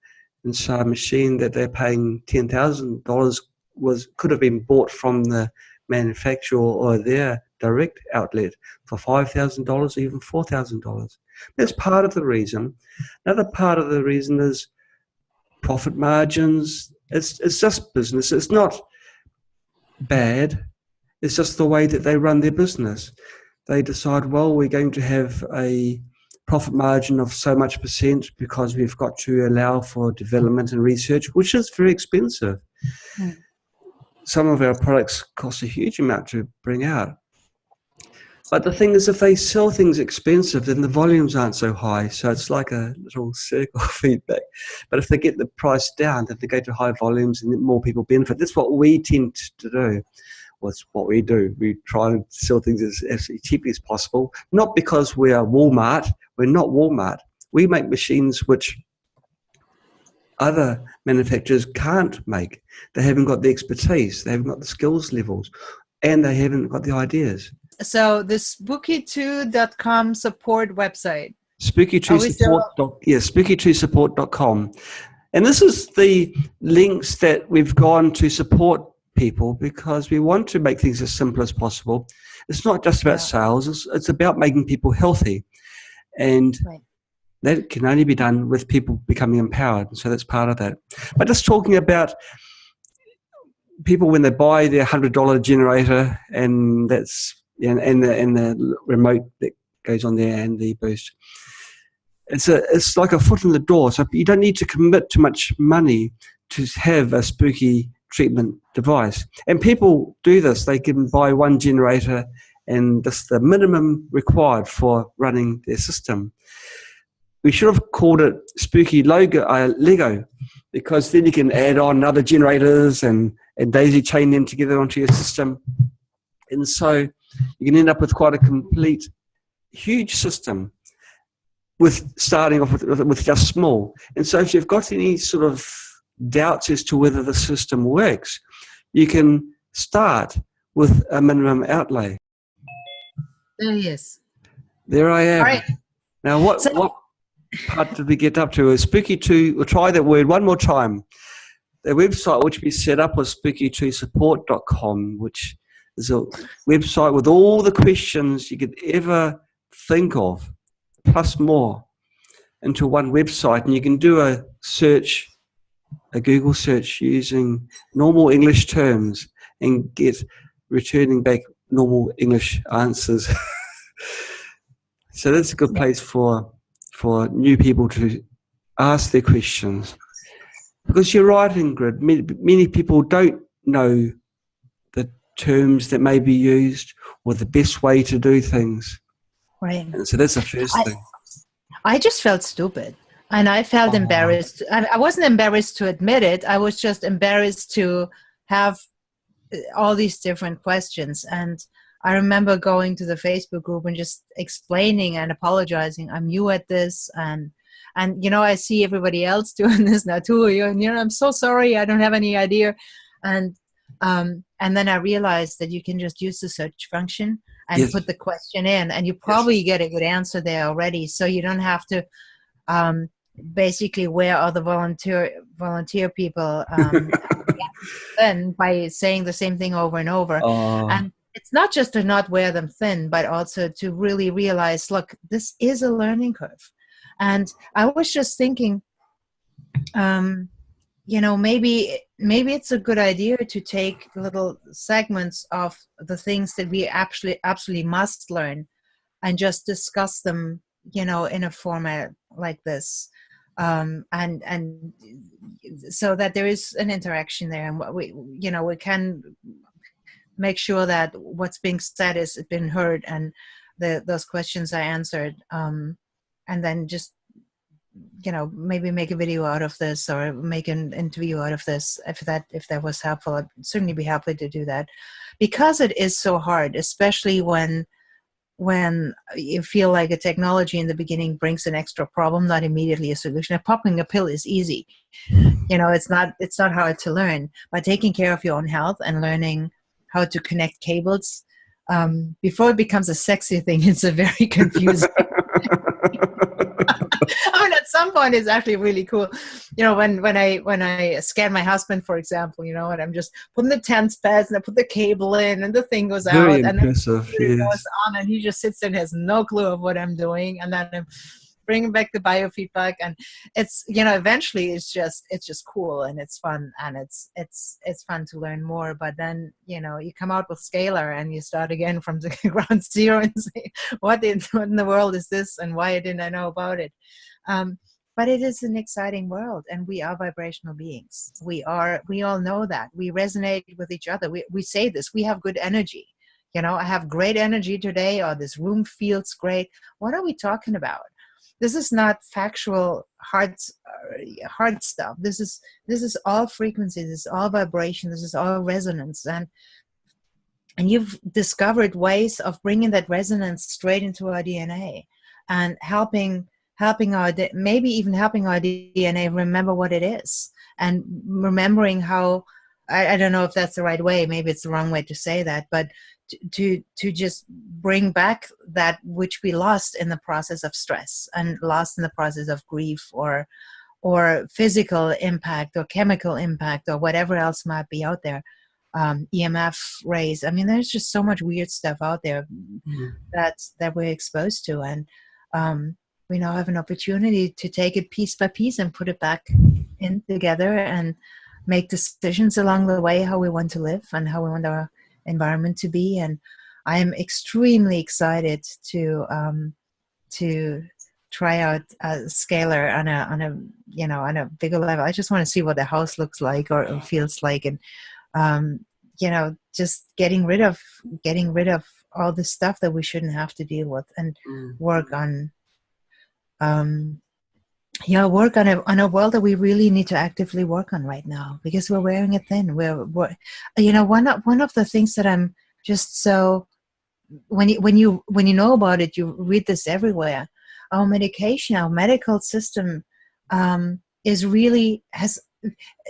And so a machine that they're paying $10,000 could have been bought from the manufacturer or their direct outlet for $5,000, even $4,000. That's part of the reason. Another part of the reason is profit margins. It's just business. It's not bad. It's just the way that they run their business. They decide, well, we're going to have a profit margin of so much percent because we've got to allow for development and research, which is very expensive. Mm. Some of our products cost a huge amount to bring out. But the thing is, if they sell things expensive, then the volumes aren't so high. So it's like a little circle of feedback. But if they get the price down, then they go to high volumes and more people benefit. That's what we tend to do. That's what we do. We try and sell things as cheaply as possible. Not because we are Walmart. We're not Walmart. We make machines which other manufacturers can't make. They haven't got the expertise. They haven't got the skills levels. And they haven't got the ideas. So the spooky2.com support website. Spooky2support.com. And this is the links that we've gone to support people because we want to make things as simple as possible. It's not just about sales. It's about making people healthy. And that can only be done with people becoming empowered. So that's part of that. But just talking about people when they buy their $100 generator and that's and the remote that goes on there and the boost. It's like a foot in the door. So you don't need to commit too much money to have a spooky treatment device. And people do this. They can buy one generator and that's the minimum required for running their system. We should have called it Spooky Lego because then you can add on other generators and daisy chain them together onto your system. And so you can end up with quite a complete, huge system with starting off with just small. And so if you've got any sort of doubts as to whether the system works, you can start with a minimum outlay. There he is. There I am. All right. Now, what part did we get up to? Spooky2, we'll try that word one more time. The website which we set up was spooky2support.com, which is a website with all the questions you could ever think of, plus more, into one website. And you can do a search, a Google search using normal English terms and get returning back normal English answers. So that's a good place for new people to ask their questions. Because you're right, Ingrid, many people don't know the terms that may be used or the best way to do things. Right. And so that's the first thing. I just felt stupid. And I felt embarrassed. I wasn't embarrassed to admit it. I was just embarrassed to have all these different questions. And I remember going to the Facebook group and just explaining and apologizing. I'm new at this. And I see everybody else doing this now too. And, I'm so sorry. I don't have any idea. And then I realized that you can just use the search function and put the question in. And you probably get a good answer there already. So you don't have to basically where are the volunteer people thin by saying the same thing over and over. And it's not just to not wear them thin, but also to really realize, look, this is a learning curve. And I was just thinking, maybe it's a good idea to take little segments of the things that we absolutely must learn and just discuss them, in a format like this. And so that there is an interaction there, and what we can make sure that what's being said is been heard and those questions are answered, and then just maybe make a video out of this or make an interview out of this if that was helpful. I'd certainly be happy to do that, because it is so hard, especially when you feel like a technology in the beginning brings an extra problem, not immediately a solution. Popping a pill is easy. It's not hard to learn. By taking care of your own health and learning how to connect cables, before it becomes a sexy thing, it's a very confusing. I mean, at some point it's actually really cool. When I scan my husband, for example, and I'm just putting the tense pads and I put the cable in and the thing goes very out impressive, and then it goes on and he just sits there and has no clue of what I'm doing. And then bringing back the biofeedback. And it's, eventually it's just cool and it's fun, and it's fun to learn more. But then, you come out with Scalar and you start again from the ground zero and say, what in the world is this, and why didn't I know about it? But it is an exciting world, and we are vibrational beings. We all know that. We resonate with each other. We say this, we have good energy. I have great energy today, or this room feels great. What are we talking about? This is not factual hard stuff. This is all frequency. This is all vibration. This is all resonance. And you've discovered ways of bringing that resonance straight into our DNA and helping maybe even helping our DNA remember what it is, and remembering how, I don't know if that's the right way, maybe it's the wrong way to say that, but to just bring back that which we lost in the process of stress and lost in the process of grief, or physical impact or chemical impact or whatever else might be out there. EMF rays. I mean, there's just so much weird stuff out there that we're exposed to, and we now have an opportunity to take it piece by piece and put it back in together and make decisions along the way how we want to live and how we want our environment to be. And I am extremely excited to try out Scalar on a bigger level. I just want to see what the house looks like or feels like, and just getting rid of all the stuff that we shouldn't have to deal with, and work on work on a world that we really need to actively work on right now, because we're wearing it thin. We're one of the things that I'm just so, when you know about it, you read this everywhere. Our medical system has,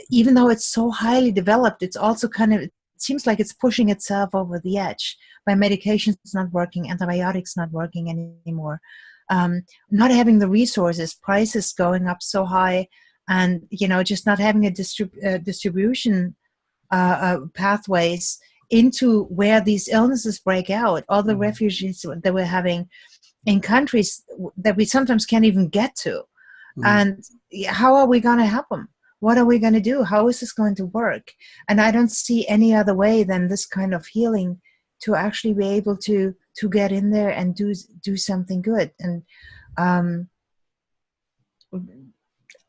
even though it's so highly developed, it's also it seems like it's pushing itself over the edge. By medications not working, antibiotics not working anymore, not having the resources, prices going up so high, and just not having a distribution pathways into where these illnesses break out. All the refugees that we're having in countries that we sometimes can't even get to. And how are we going to help them? What are we going to do? How is this going to work? And I don't see any other way than this kind of healing to actually be able to get in there and do something good. And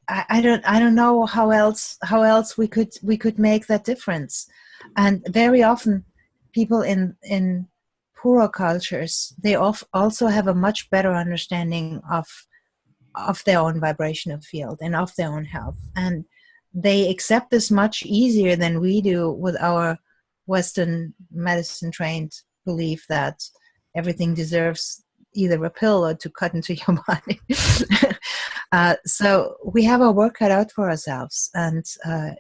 I don't know how else we could make that difference. And very often people in poorer cultures, they also have a much better understanding of their own vibrational field and of their own health, and they accept this much easier than we do with our Western medicine trained belief that everything deserves either a pill or to cut into your body. So we have our work cut out for ourselves, and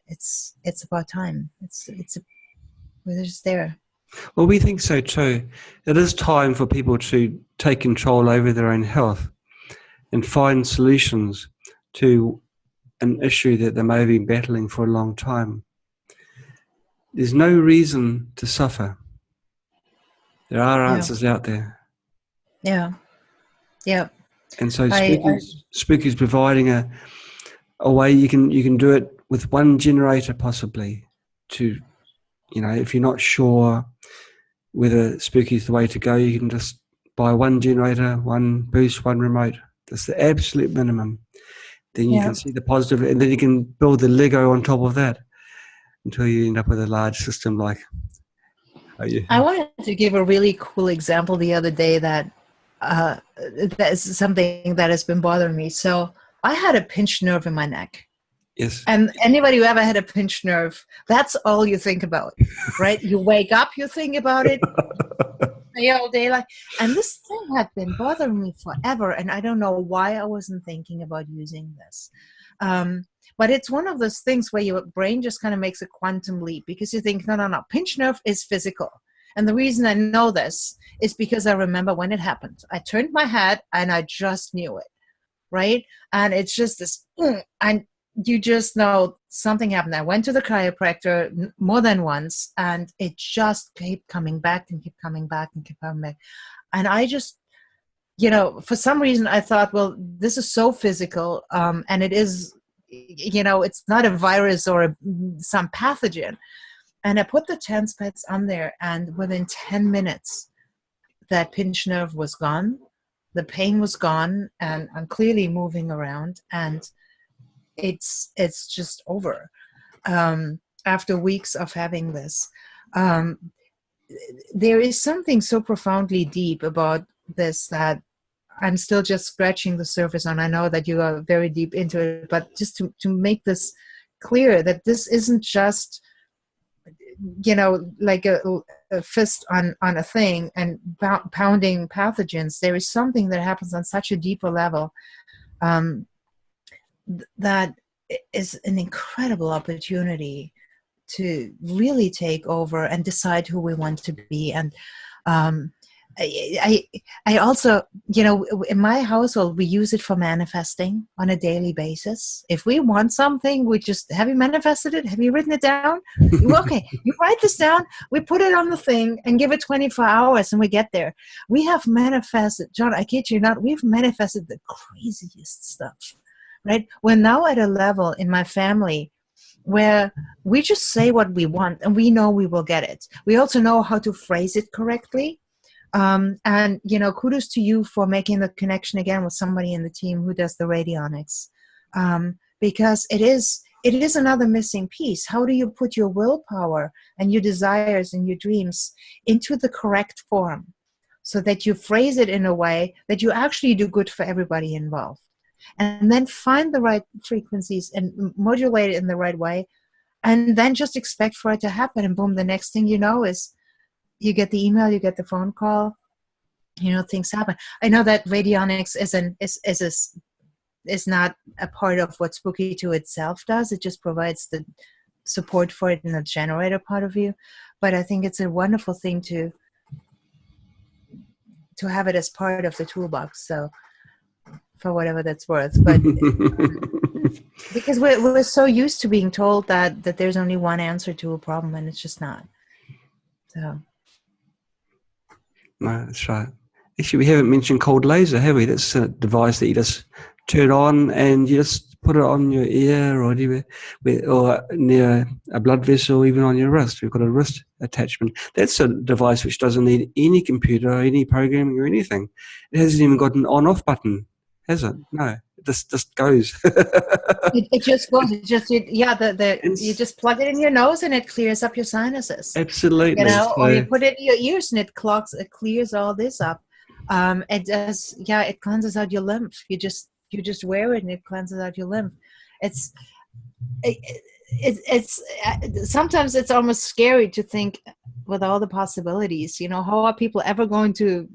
it's about time. We're just there. Well, we think so too. It is time for people to take control over their own health and find solutions to an issue that they may have been battling for a long time. There's no reason to suffer. There are answers out there. Yeah. And so Spooky's providing a way you can do it with one generator possibly, to, if you're not sure whether Spooky's the way to go, you can just buy one generator, one boost, one remote. That's the absolute minimum. Then you can see the positive, and then you can build the Lego on top of that until you end up with a large system like. I wanted to give a really cool example the other day that is something that has been bothering me. So I had a pinched nerve in my neck. Yes. And anybody who ever had a pinched nerve, that's all you think about, right? You wake up, you think about it. All day, and this thing had been bothering me forever, and I don't know why I wasn't thinking about using this. But it's one of those things where your brain just kind of makes a quantum leap, because you think, no, pinched nerve is physical. And the reason I know this is because I remember when it happened. I turned my head and I just knew it, right? And it's just this, and you just know something happened. I went to the chiropractor more than once, and it just kept coming back and kept coming back and kept coming back. And I just for some reason I thought, well, this is so physical, and it is, it's not a virus or some pathogen. And I put the TENS pads on there, and within 10 minutes, that pinched nerve was gone, the pain was gone, and I'm clearly moving around, and it's just over. After weeks of having this, there is something so profoundly deep about this that I'm still just scratching the surface on. I know that you are very deep into it, but just to make this clear, that this isn't just, like a fist on a thing and pounding pathogens. There is something that happens on such a deeper level, that is an incredible opportunity to really take over and decide who we want to be. And I also, in my household, we use it for manifesting on a daily basis. If we want something, we just, have you manifested it? Have you written it down? Okay, you write this down, we put it on the thing and give it 24 hours and we get there. We have manifested, John, I kid you not, we've manifested the craziest stuff, right? We're now at a level in my family where we just say what we want and we know we will get it. We also know how to phrase it correctly. And, kudos to you for making the connection again with somebody in the team who does the radionics. Because it is another missing piece. How do you put your willpower and your desires and your dreams into the correct form so that you phrase it in a way that you actually do good for everybody involved? And then find the right frequencies and modulate it in the right way, and then just expect for it to happen. And boom, the next thing you know is you get the email, you get the phone call, things happen. I know that radionics is not a part of what Spooky 2 itself does. It just provides the support for it in the generator part of you. But I think it's a wonderful thing to have it as part of the toolbox. So, for whatever that's worth, but because we're so used to being told that there's only one answer to a problem, and it's just not. So no, that's right. Actually, we haven't mentioned cold laser, have we? That's a device that you just turn on and you just put it on your ear or anywhere, or near a blood vessel, even on your wrist. We've got a wrist attachment. That's a device which doesn't need any computer or any programming or anything. It hasn't even got an on-off button, has it? No, it just goes. it just goes. You just plug it in your nose and it clears up your sinuses. Absolutely. Or you put it in your ears and it clears all this up. It does. Yeah, it cleanses out your lymph. You just wear it and it cleanses out your lymph. It's sometimes it's almost scary to think with all the possibilities. How are people ever going to?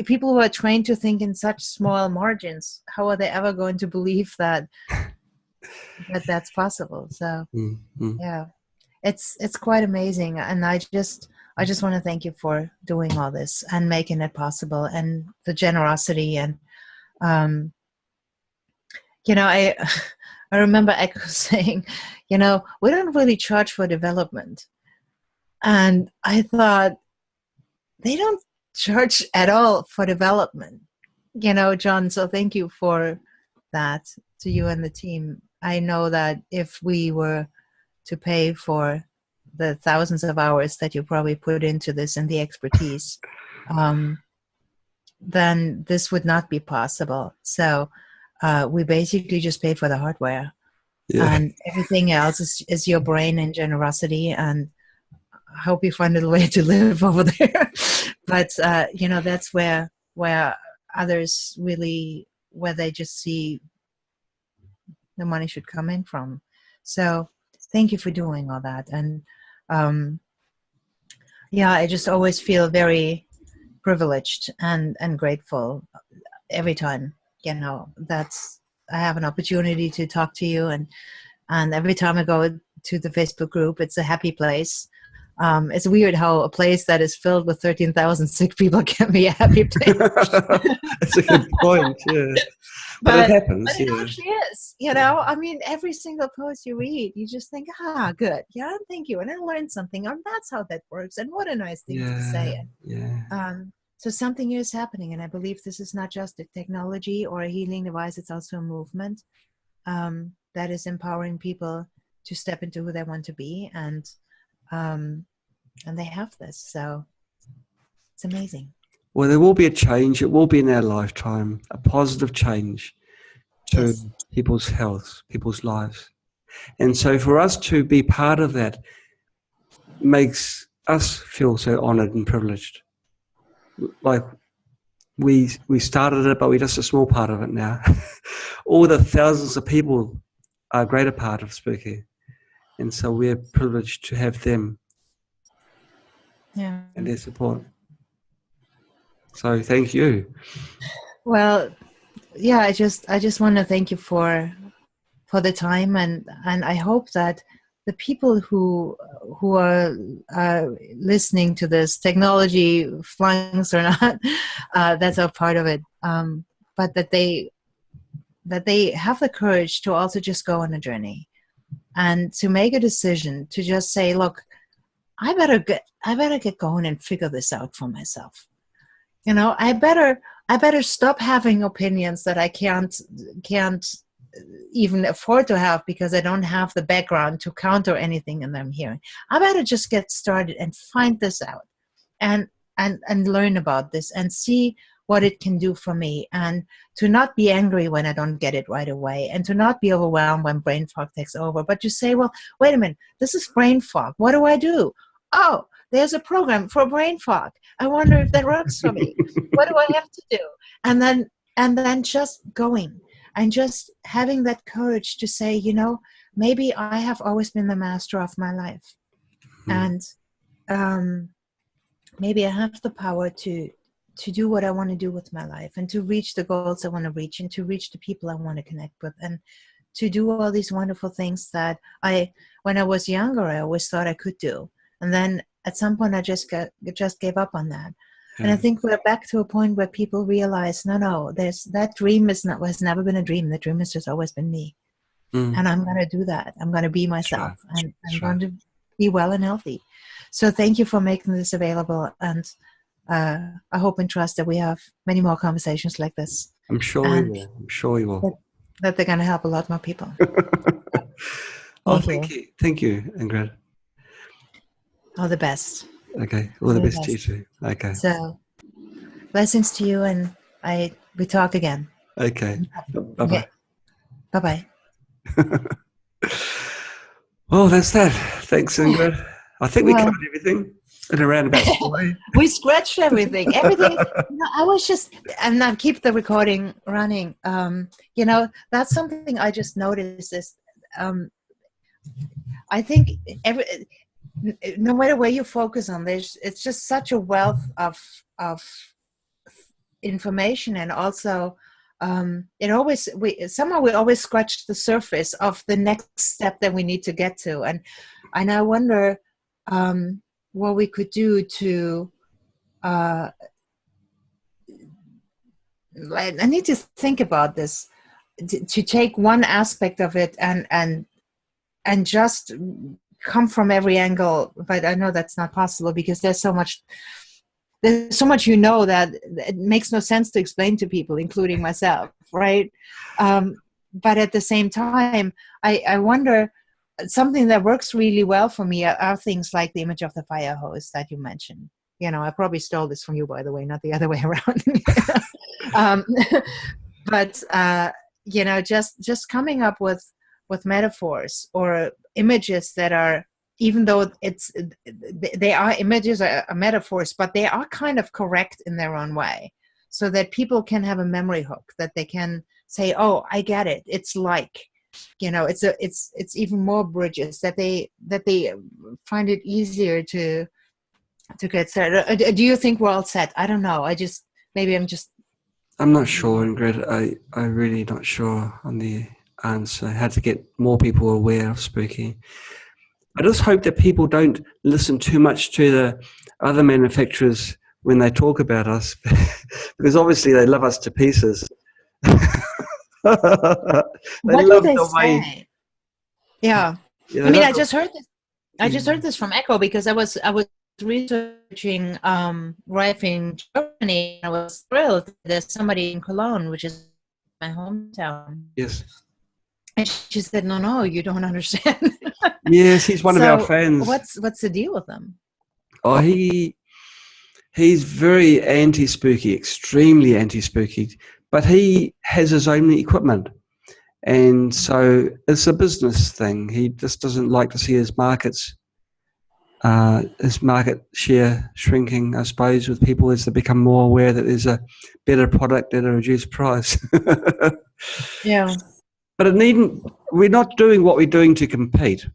People who are trained to think in such small margins, how are they ever going to believe that that's possible? So, yeah, it's quite amazing, and I just want to thank you for doing all this and making it possible, and the generosity. And I remember Echo saying, we don't really charge for development, and I thought, they don't charge at all for development, John. So thank you for that, to you and the team. I know that if we were to pay for the thousands of hours that you probably put into this and the expertise, then this would not be possible. So we basically just pay for the hardware, and everything else is your brain and generosity, and I hope you find a way to live over there. But that's where others really, where they just see the money should come in from. So thank you for doing all that. And I just always feel very privileged and grateful every time that's I have an opportunity to talk to you, and every time I go to the Facebook group, it's a happy place. It's weird how a place that is filled with 13,000 sick people can be a happy place. That's a good point, yeah. But it happens, but it actually is, I mean, every single post you read, you just think, good. Yeah, thank you. And I learned something. And that's how that works. And what a nice thing to say. Yeah. So something is happening, and I believe this is not just a technology or a healing device, it's also a movement that is empowering people to step into who they want to be, and they have this. So it's amazing. Well, there will be a change. It will be in our lifetime, a positive change to Yes. people's health, people's lives. And so for us to be part of that makes us feel so honored and privileged. Like we started it, but we're just a small part of it now. All the thousands of people are a greater part of Spooky. And so we're privileged to have them Yeah. and their support. So thank you. Well, yeah, I just want to thank you for the time, and I hope that the people who are listening to this, technology flunks or not, that's a part of it, but that they have the courage to also just go on a journey and to make a decision to just say, look, I better get going and figure this out for myself. I better stop having opinions that I can't even afford to have because I don't have the background to counter anything that I'm hearing. I better just get started and find this out and learn about this and see what it can do for me, and to not be angry when I don't get it right away, and to not be overwhelmed when brain fog takes over, but to say, well, wait a minute, this is brain fog. What do I do? Oh, there's a program for brain fog. I wonder if that works for me. What do I have to do? And then just going and just having that courage to say, maybe I have always been the master of my life. And maybe I have the power to do what I want to do with my life, and to reach the goals I want to reach, and to reach the people I want to connect with, and to do all these wonderful things that when I was younger, I always thought I could do. And then at some point I just gave up on that. Yeah. And I think we're back to a point where people realize, no, that dream has never been a dream. The dream has just always been me. And I'm going to do that. I'm going to be myself. Right. And I'm going to be well and healthy. So thank you for making this available. And I hope and trust that we have many more conversations like this. I'm sure we will. I'm sure we will. That they're going to help a lot more people. Thank you. Thank you, Ingrid. All the best. Okay. All the best to you too. Okay. So blessings to you, and we talk again. Okay. Bye-bye. Okay. Bye-bye. Well, that's that. Thanks, Ingrid. I think we covered everything in a roundabout way. We scratched everything. I was just, and now keep the recording running. That's something I just noticed is, I think no matter where you focus on, it's just such a wealth of information, and also we always scratch the surface of the next step that we need to get to, and I wonder what we could do to I need to think about this, to take one aspect of it and just come from every angle, but I know that's not possible because there's so much that it makes no sense to explain to people, including myself, right? But at the same time, I wonder, something that works really well for me are things like the image of the fire hose that you mentioned. I probably stole this from you, by the way, not the other way around. But just coming up with metaphors or images that are, even though they are images or metaphors, but they are kind of correct in their own way, so that people can have a memory hook, that they can say, oh, I get it. It's like, it's even more bridges, that they find it easier to get started. Do you think we're all set? I don't know. I'm not sure, Ingrid. I'm really not sure on the answer. How to get more people aware of Spooky. I just hope that people don't listen too much to the other manufacturers when they talk about us, because obviously they love us to pieces. What do they say? Yeah. I mean, I just heard this. I just heard this from Echo, because I was researching Rife in Germany, and I was thrilled. There's somebody in Cologne, which is my hometown. Yes. And she said, no, you don't understand. Yes, he's one of our So fans. what's the deal with them? Oh, he's very anti-spooky, extremely anti-spooky, but he has his own equipment. And so it's a business thing. He just doesn't like to see his market share shrinking, I suppose, with people as they become more aware that there's a better product at a reduced price. Yeah. But we're not doing what we're doing to compete.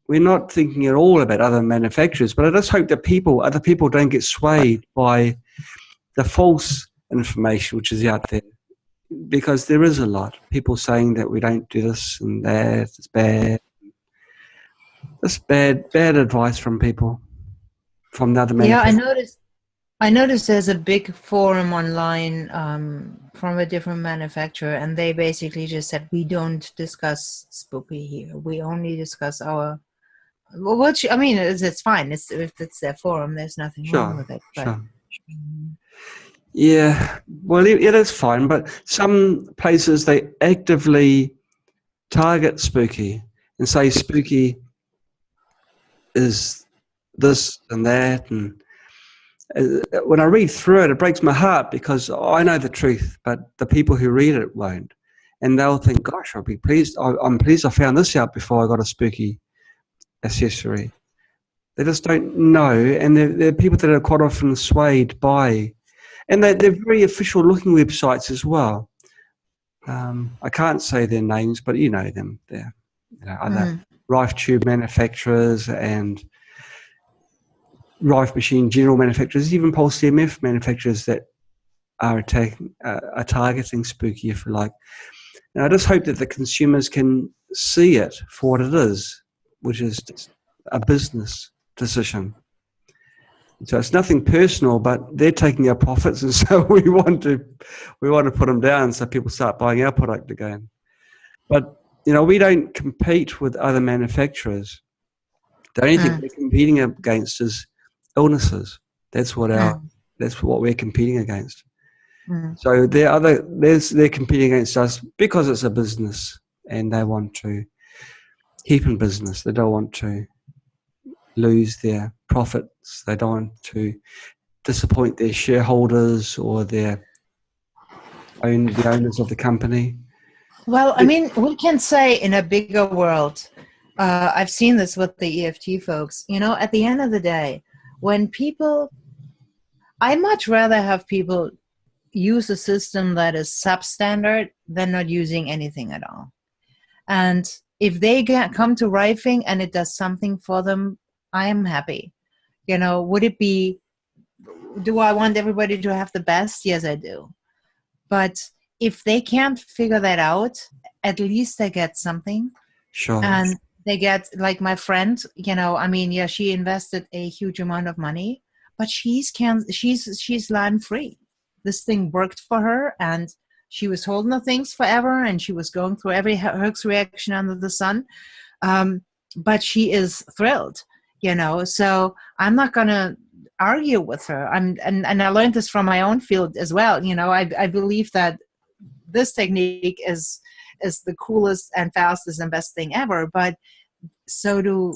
We're not thinking at all about other manufacturers, but I just hope that other people don't get swayed by the false information which is out there, because there is a lot. People saying that we don't do this and that, it's bad. That's bad advice from people, from the other manufacturers. I noticed there's a big forum online from a different manufacturer, and they basically just said, we don't discuss spooky here. We only discuss our, well, which, I mean, it's fine. If it's their forum, there's nothing wrong with it. But, Sure. Yeah, well, it is fine, but some places, they actively target spooky and say spooky is this and that, and when I read through it, it breaks my heart, because I know the truth, but the people who read it won't. And they'll think, gosh, I'll be pleased. I'm pleased I found this out before I got a spooky accessory. They just don't know. And they're people that are quite often swayed by, and they're very official looking websites as well. I can't say their names, but you know them. They're other Rife tube manufacturers and Rife machine general manufacturers, even Pulse CMF manufacturers that are targeting spooky, if you like. And I just hope that the consumers can see it for what it is, which is a business decision. So it's nothing personal, but they're taking our profits, and so we want to put them down so people start buying our product again. But we don't compete with other manufacturers. The only thing we're competing against is illnesses. That's what we're competing against. So they're competing against us because it's a business, and they want to keep in business. They don't want to lose their profits. They don't want to disappoint their shareholders or the owners of the company. Well, I mean, we can say in a bigger world, I've seen this with the EFT folks, at the end of the day, when people, I much rather have people use a system that is substandard than not using anything at all. And if they come to Rifing and it does something for them, I am happy. Would it be, do I want everybody to have the best? Yes, I do. But if they can't figure that out, at least they get something. Sure. And they get, like my friend, she invested a huge amount of money, but she's land free. This thing worked for her, and she was holding the things forever, and she was going through every Herx reaction under the sun. But she is thrilled, so I'm not going to argue with her. And I learned this from my own field as well. I believe that this technique is the coolest and fastest and best thing ever, but so do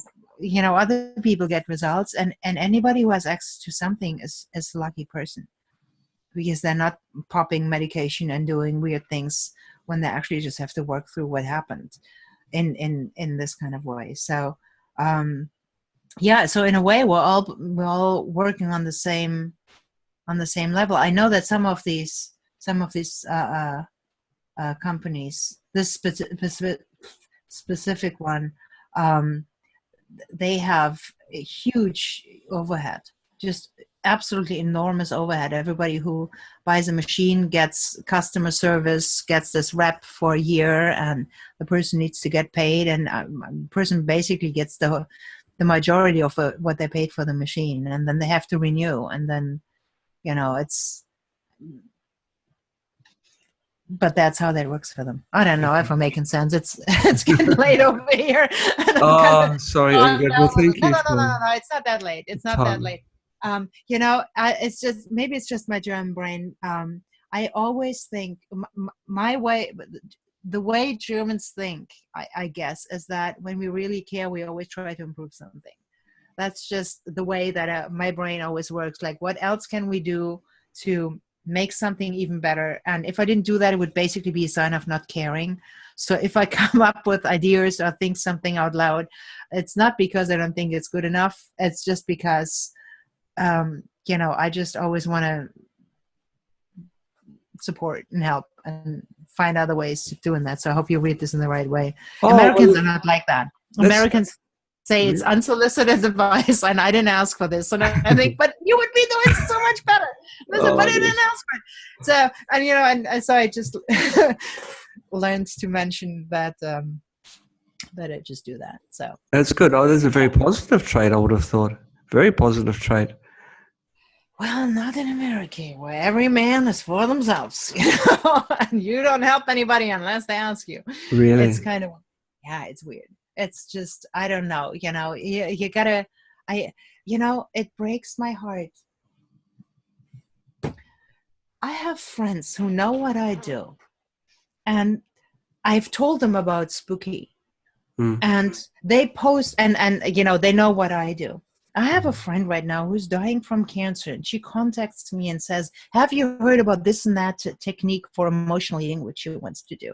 other people get results, and anybody who has access to something is a lucky person, because they're not popping medication and doing weird things when they actually just have to work through what happened in this kind of way. So so in a way we're all working on the same level. I know that some of these companies, this specific one, they have a huge overhead, just absolutely enormous overhead. Everybody who buys a machine gets customer service, gets this rep for a year, and the person needs to get paid, and the person basically gets the majority of what they paid for the machine, and then they have to renew, and then but that's how that works for them. I don't know if I'm making sense. It's getting late over here. Oh, sorry, Ingrid. Well, thank you. No. It's not that late. It's not that late. It's just, maybe it's just my German brain. I always think my way, the way Germans think, I guess, is that when we really care, we always try to improve something. That's just the way that my brain always works. Like, what else can we do to make something even better? And if I didn't do that, it would basically be a sign of not caring. So if I come up with ideas or think something out loud, it's not because I don't think it's good enough. It's just because, I just always want to support and help and find other ways of doing that. So I hope you read this in the right way. Oh, Americans well, are not like that. that's Americans say it's unsolicited advice and I didn't ask for this. And I think, but you would be doing so much better. I said, but oh I didn't yes. ask for it. So, and so I just learned to mention that, that I just do that. So That's good. Oh, that's a very positive trait, I would have thought. Very positive trait. well, not in America, where every man is for themselves, and you don't help anybody unless they ask you. It's Really? kind of, yeah, it's weird. It's just, I don't know, you gotta, it breaks my heart. I have friends who know what I do, and I've told them about Spooky, Mm. and they post, and they know what I do. I have a friend right now who's dying from cancer, and she contacts me and says, have you heard about this and that technique for emotional eating, which she wants to do?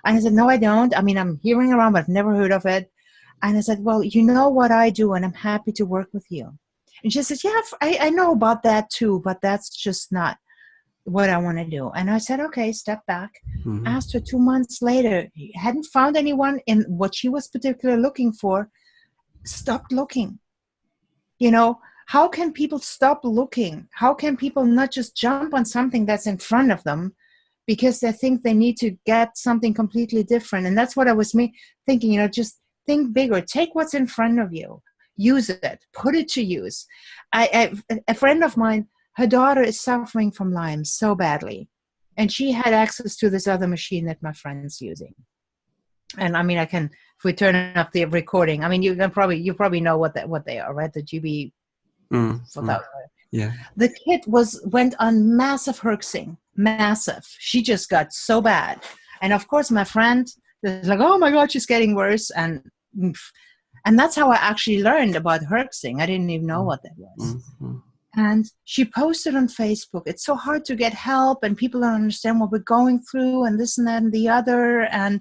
And I said, no, I don't. I mean, I'm hearing around, but I've never heard of it. And I said, well, you know what I do, and I'm happy to work with you. And she says, yeah, I know about that too, but that's just not what I want to do. And I said, okay, step back. Mm. Asked her 2 months later, hadn't found anyone in what she was particularly looking for, stopped looking. How can people stop looking? How can people not just jump on something that's in front of them because they think they need to get something completely different? And that's what I was thinking, just think bigger. Take what's in front of you. Use it. Put it to use. A friend of mine, her daughter is suffering from Lyme so badly. And she had access to this other machine that my friend's using. And I mean, if we turn up the recording, I mean, you probably know what they are, right? The GB Mm. Mm. 4000. Yeah. The kid went on massive herxing, massive. She just got so bad, and of course, my friend is like, "Oh my God, she's getting worse," and that's how I actually learned about herxing. I didn't even know what that was. Mm. And she posted on Facebook, it's so hard to get help and people don't understand what we're going through and this and that and the other. And,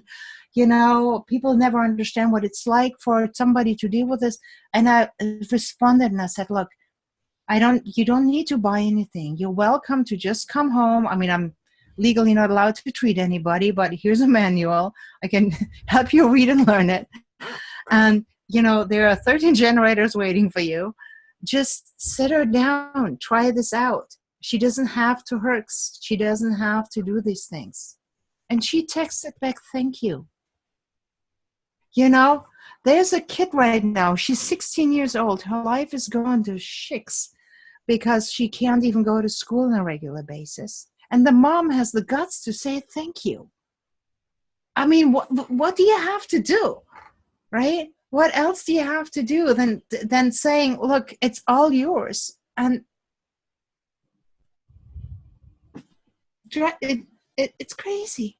people never understand what it's like for somebody to deal with this. And I responded and I said, look, you don't need to buy anything. You're welcome to just come home. I mean, I'm legally not allowed to treat anybody, but here's a manual. I can help you read and learn it. And, there are 13 generators waiting for you. Just sit her down, try this out. She doesn't have to herx. She doesn't have to do these things. And she texted back, thank you. There's a kid right now. She's 16 years old. Her life is going to shits because she can't even go to school on a regular basis. And the mom has the guts to say thank you. I mean, what do you have to do, right? What else do you have to do than saying, look, it's all yours? And it's crazy.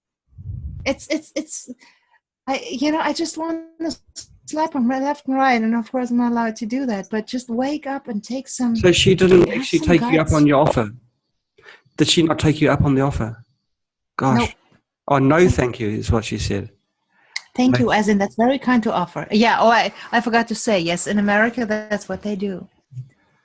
I just want to slap them right left and right, and of course I'm not allowed to do that, but just wake up and take some. So she didn't Have actually some take you up guts. on your offer? Did she not take you up on the offer? Gosh. Nope. Oh, no, thank you, is what she said. Thank No. you, as in that's very kind to offer. Yeah, I forgot to say, yes, in America, that's what they do.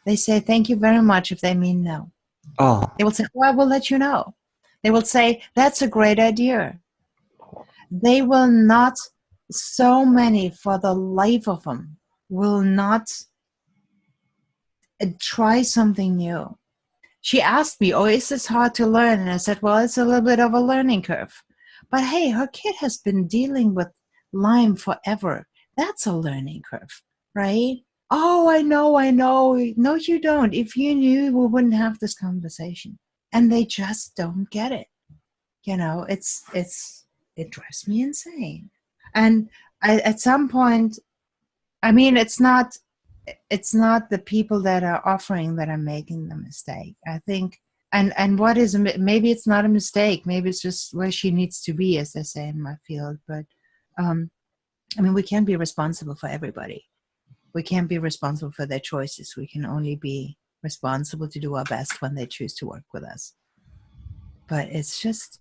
They say thank you very much if they mean no. Oh, They will say, oh, I will let you know. They will say, that's a great idea. They will not, so many for the life of them, will not try something new. She asked me, oh, is this hard to learn? And I said, well, it's a little bit of a learning curve. But hey, her kid has been dealing with Lyme forever. That's a learning curve, right? Oh, I know. No, you don't. If you knew, we wouldn't have this conversation. And they just don't get it. It drives me insane. And at some point, I mean, it's not it's not the people that are offering that are making the mistake. I think, and what is maybe it's not a mistake. Maybe it's just where she needs to be, as they say in my field. But um, I mean, we can't be responsible for everybody. We can't be responsible for their choices. We can only be responsible to do our best when they choose to work with us. But it's just,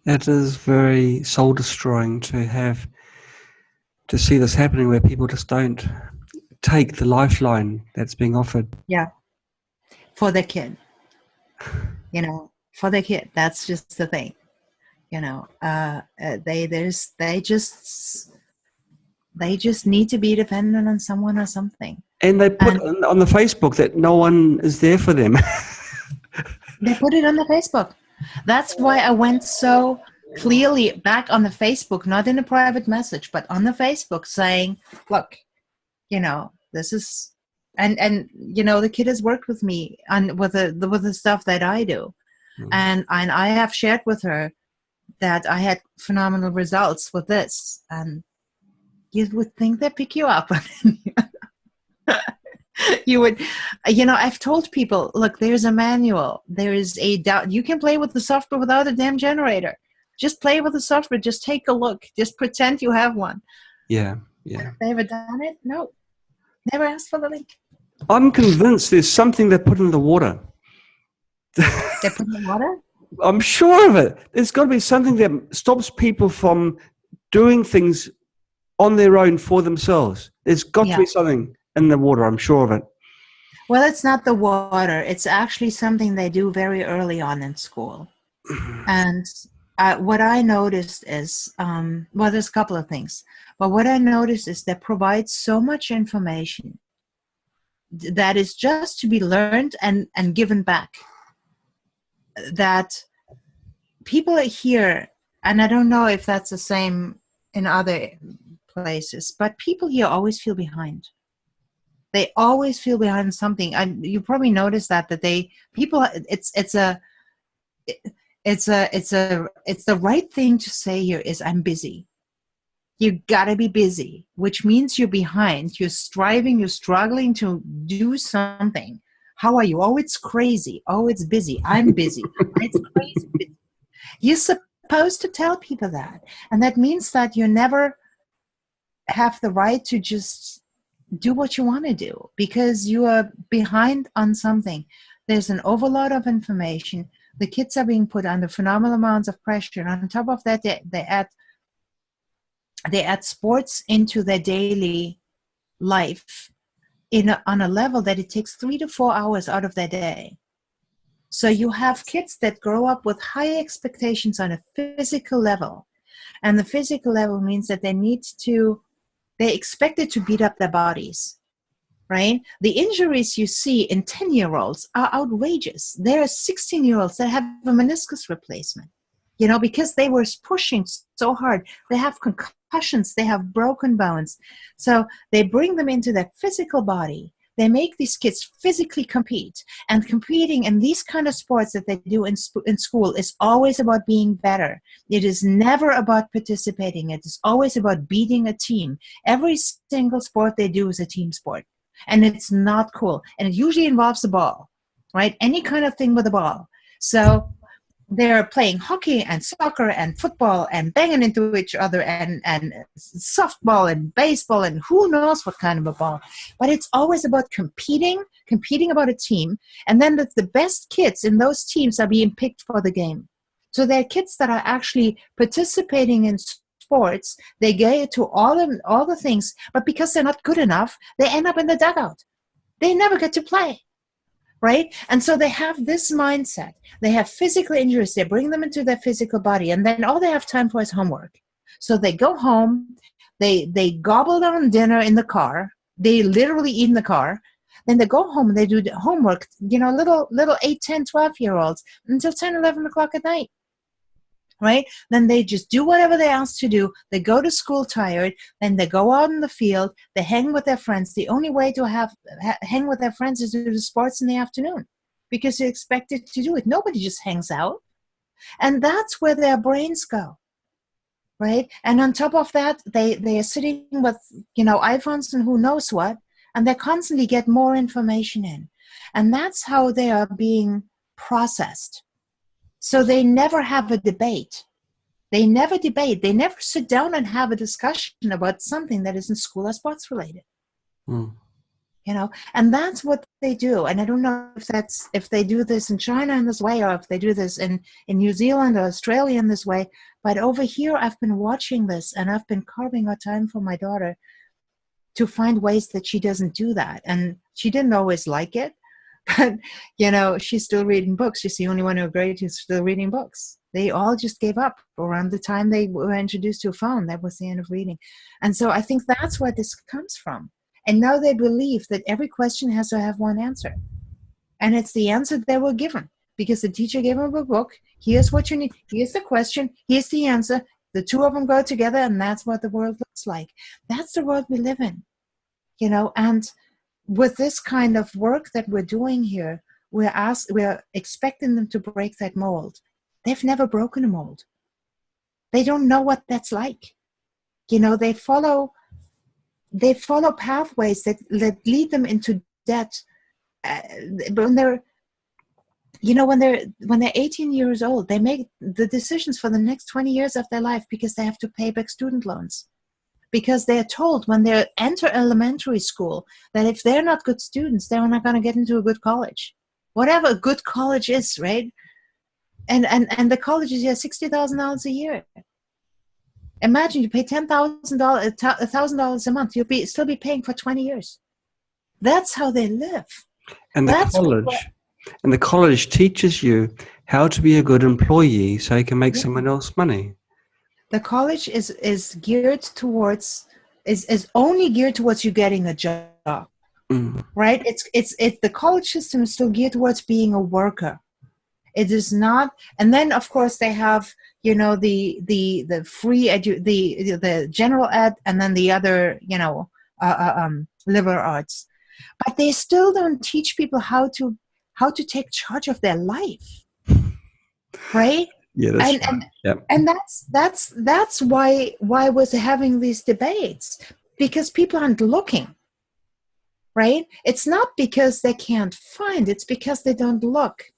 It is very soul destroying to see this happening where people just don't take the lifeline that's being offered. yeah, for the kid, for the kid. That's just the thing, they just need to be dependent on someone or something. And they put And on the Facebook that no one is there for them. they put it on the Facebook. That's why I went so clearly back on the Facebook, not in a private message, but on the Facebook, saying, look, this is, and the kid has worked with me on with the stuff that I do. And I have shared with her that I had phenomenal results with this, and you would think they pick you up. You would, I've told people, look, there's a manual, there is you can play with the software without a damn generator. Just play with the software. Just take a look. Just pretend you have one. Yeah. Have they ever done it? No. Never asked for the link. I'm convinced there's something they put in the water. They put in the water? I'm sure of it. There's got to be something that stops people from doing things on their own for themselves. There's got to be something in the water. I'm sure of it. Well, it's not the water. It's actually something they do very early on in school. And what I noticed is, there's a couple of things. But what I noticed is they provide so much information that is just to be learned and given back, that people are here, and I don't know if that's the same in other places, but people here always feel behind. They always feel behind something. And you probably noticed that it's the right thing to say here is, I'm busy. You gotta be busy, which means you're behind. You're striving, you're struggling to do something. How are you? Oh, it's crazy. Oh, it's busy. I'm busy. It's crazy. You're supposed to tell people that. And that means that you never have the right to just do what you want to do because you are behind on something. There's an overload of information. The kids are being put under phenomenal amounts of pressure. And on top of that, they add sports into their daily life on a level that it takes 3 to 4 hours out of their day. So you have kids that grow up with high expectations on a physical level. And the physical level means that they expected to beat up their bodies, right? The injuries you see in 10-year-olds are outrageous. There are 16-year-olds that have a meniscus replacement, because they were pushing so hard. They have concussions, they have broken bones. So they bring them into their physical body. They make these kids physically compete, and competing in these kind of sports that they do in school is always about being better. It is never about participating. It is always about beating a team. Every single sport they do is a team sport, and it's not cool. And it usually involves the ball, right? Any kind of thing with a ball. So they're playing hockey and soccer and football and banging into each other and softball and baseball and who knows what kind of a ball. But it's always about competing about a team. And then the best kids in those teams are being picked for the game. So they're kids that are actually participating in sports. They get to all the things, but because they're not good enough, they end up in the dugout. They never get to play. Right? And so they have this mindset. They have physical injuries. They bring them into their physical body. And then all they have time for is homework. So they go home. They gobble down dinner in the car. They literally eat in the car. Then they go home and they do the homework, little 8, 10, 12-year-olds until 10, 11 o'clock at night. Right? Then they just do whatever they're asked to do. They go to school tired. Then they go out in the field. They hang with their friends. The only way to hang with their friends is to do sports in the afternoon because they're expected to do it. Nobody just hangs out. And that's where their brains go. Right? And on top of that, they are sitting with, iPhones and who knows what. and they constantly get more information in. And that's how they are being processed. So they never have a debate. They never debate. They never sit down and have a discussion about something that isn't school or sports related. Mm. And that's what they do. And I don't know if they do this in China in this way, or if they do this in New Zealand or Australia in this way. But over here, I've been watching this, and I've been carving out time for my daughter to find ways that she doesn't do that. And she didn't always like it, but she's still reading books. She's the only one in her grade who's still reading books. They all just gave up around the time they were introduced to a phone. That was the end of reading. And so I think that's where this comes from. And now they believe that every question has to have one answer. And it's the answer they were given because the teacher gave them a book. Here's what you need. Here's the question. Here's the answer. The two of them go together, and that's what the world looks like. That's the world we live in, and with this kind of work that we're doing here, we're expecting them to break that mold. They've never broken a mold. They don't know what that's like. They follow pathways that lead them into debt. When they're 18 years old, they make the decisions for the next 20 years of their life because they have to pay back student loans. Because they're told when they enter elementary school that if they're not good students, they're not going to get into a good college. Whatever a good college is, right? And the college is $60,000 a year. Imagine you pay $1,000 a month. You'll still be paying for 20 years. That's how they live. And the college teaches you how to be a good employee so you can make someone else money. The college is geared towards is only geared towards you getting a job, right? It's the college system is still geared towards being a worker. It is not, and then of course they have the free the general ed, and then the other liberal arts, but they still don't teach people how to take charge of their life, right? Yeah, that's right. Yep. And that's why we're having these debates, because people aren't looking, right? It's not because they can't find, it's because they don't look.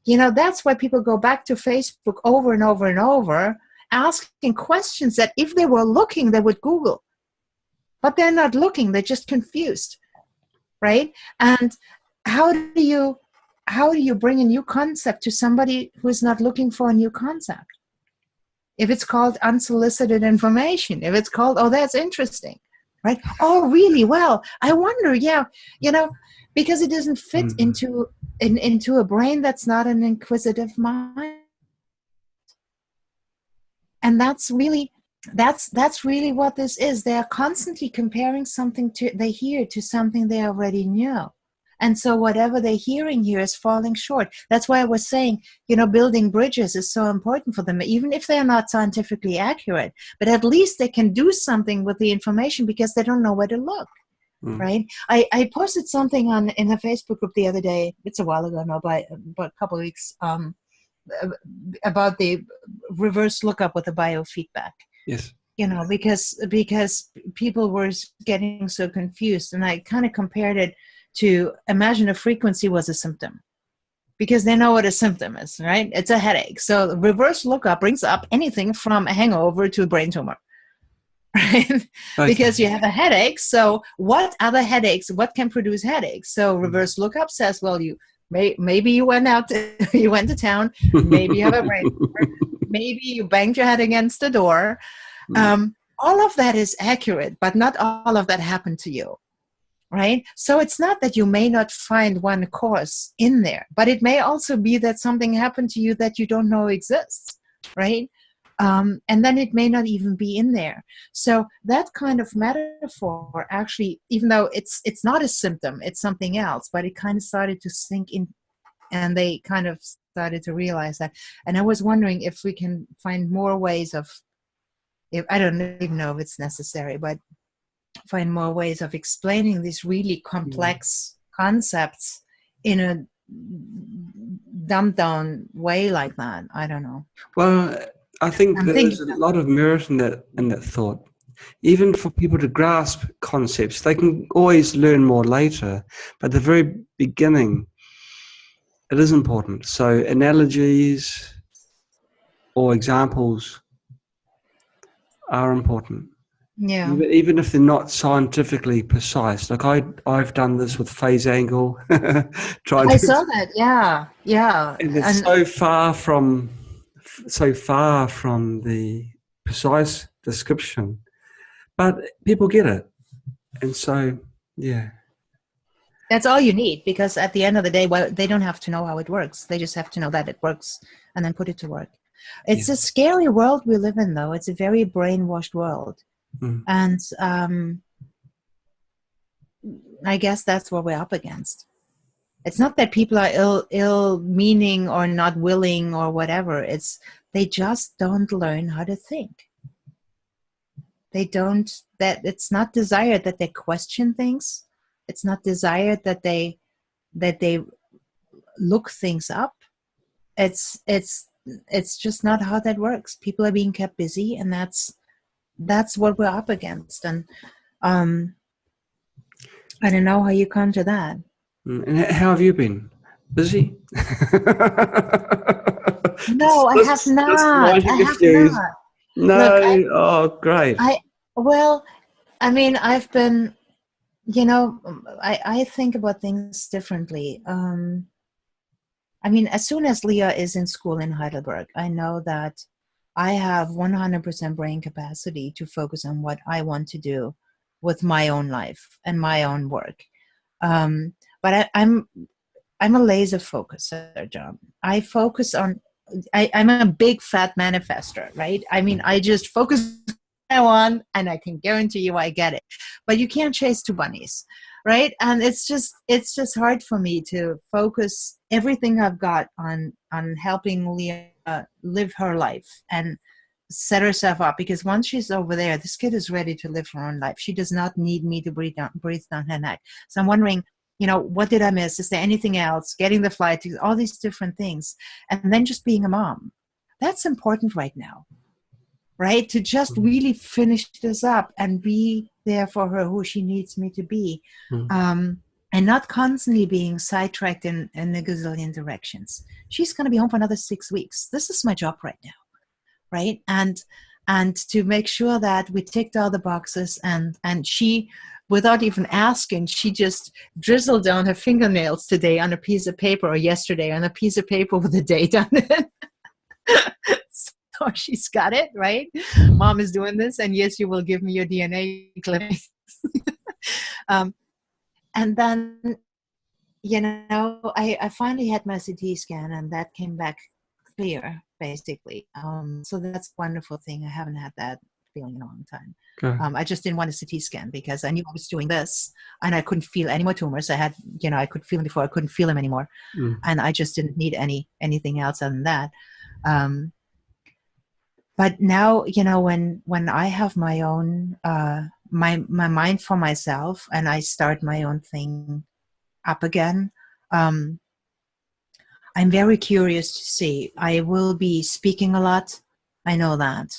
That's why people go back to Facebook over and over and over, asking questions that if they were looking, they would Google. But they're not looking, they're just confused, right? And how do you bring a new concept to somebody who is not looking for a new concept? If it's called unsolicited information, if it's called, oh, that's interesting, right? Oh, really? Well, I wonder, because it doesn't fit into a brain that's not an inquisitive mind. And that's really what this is. They are constantly comparing something they hear to something they already know. And so whatever they're hearing here is falling short. That's why I was saying, building bridges is so important for them, even if they're not scientifically accurate. But at least they can do something with the information because they don't know where to look, right? I posted something in the Facebook group the other day. It's a while ago now, but a couple of weeks, about the reverse lookup with the biofeedback. Yes. Because people were getting so confused, and I kind of compared it to imagine a frequency was a symptom, because they know what a symptom is, right? It's a headache. So the reverse lookup brings up anything from a hangover to a brain tumor, right? Okay. Because you have a headache. So what other headaches, what can produce headaches? So reverse lookup says, well, maybe you went to town, maybe you have a brain tumor, maybe you banged your head against the door. All of that is accurate, but not all of that happened to you. Right? So it's not that you may not find one cause in there, but it may also be that something happened to you that you don't know exists, right? And then it may not even be in there. So that kind of metaphor actually, even though it's not a symptom, it's something else, but it kind of started to sink in, and they kind of started to realize that. And I was wondering if we can find more ways I don't even know if it's necessary, but find more ways of explaining these really complex concepts in a dumbed down way like that. I don't know. Well, I think there's a lot of merit in that thought. Even for people to grasp concepts, they can always learn more later, but the very beginning, it is important. So analogies or examples are important, Yeah. even if they're not scientifically precise. Like I've done this with phase angle, trying I to, saw that. Yeah. Yeah. and it's And so far from the precise description, but people get it, and so yeah. that's all you need, because at the end of the day, well, they don't have to know how it works. They just have to know that it works and then put it to work. Yeah. It's a scary world we live in, though. It's a very brainwashed world. Mm. And I guess that's what we're up against. It's not that people are ill meaning or not willing or whatever. It's they just don't learn how to think. They don't, that it's not desired that they question things. It's not desired that they look things up. It's just not how that works. People are being kept busy, and that's what we're up against. And um I don't know how you come to that. And how have you been? Busy? No, I have That's not. I my have series. not. Look, No. Oh, great. well, I mean, I've been, I think about things differently. I mean, as soon as Leah is in school in Heidelberg, I know that I have 100% brain capacity to focus on what I want to do with my own life and my own work. Um, but I'm a laser focuser, John. I focus on. I'm a big fat manifester, right? I mean, I just focus I want, and I can guarantee you I get it. But you can't chase two bunnies, right? And it's just hard for me to focus everything I've got on helping Leah live her life and set herself up, because once she's over there, this kid is ready to live her own life. She does not need me to breathe down her neck. So I'm wondering, what did I miss? Is there anything else? Getting the flight, all these different things. And then just being a mom. That's important right now, right? To just really finish this up and be there for her, who she needs me to be. Mm. And not constantly being sidetracked in a gazillion directions. She's going to be home for another 6 weeks. This is my job right now, right? And to make sure that we ticked all the boxes, and she, without even asking, she just drizzled down her fingernails today on a piece of paper, or yesterday on a piece of paper with a date on it. So she's got it, right? Mom is doing this, and yes, you will give me your DNA clippings. And then, I finally had my CT scan, and that came back clear, basically. So that's a wonderful thing. I haven't had that feeling in a long time. Okay. I just didn't want a CT scan because I knew I was doing this, and I couldn't feel any more tumors. I had, I could feel them before. I couldn't feel them anymore. Mm. And I just didn't need anything else other than that. But now, when I have my own, my mind for myself, and I start my own thing up again, I'm very curious to see. I will be speaking a lot. I know that.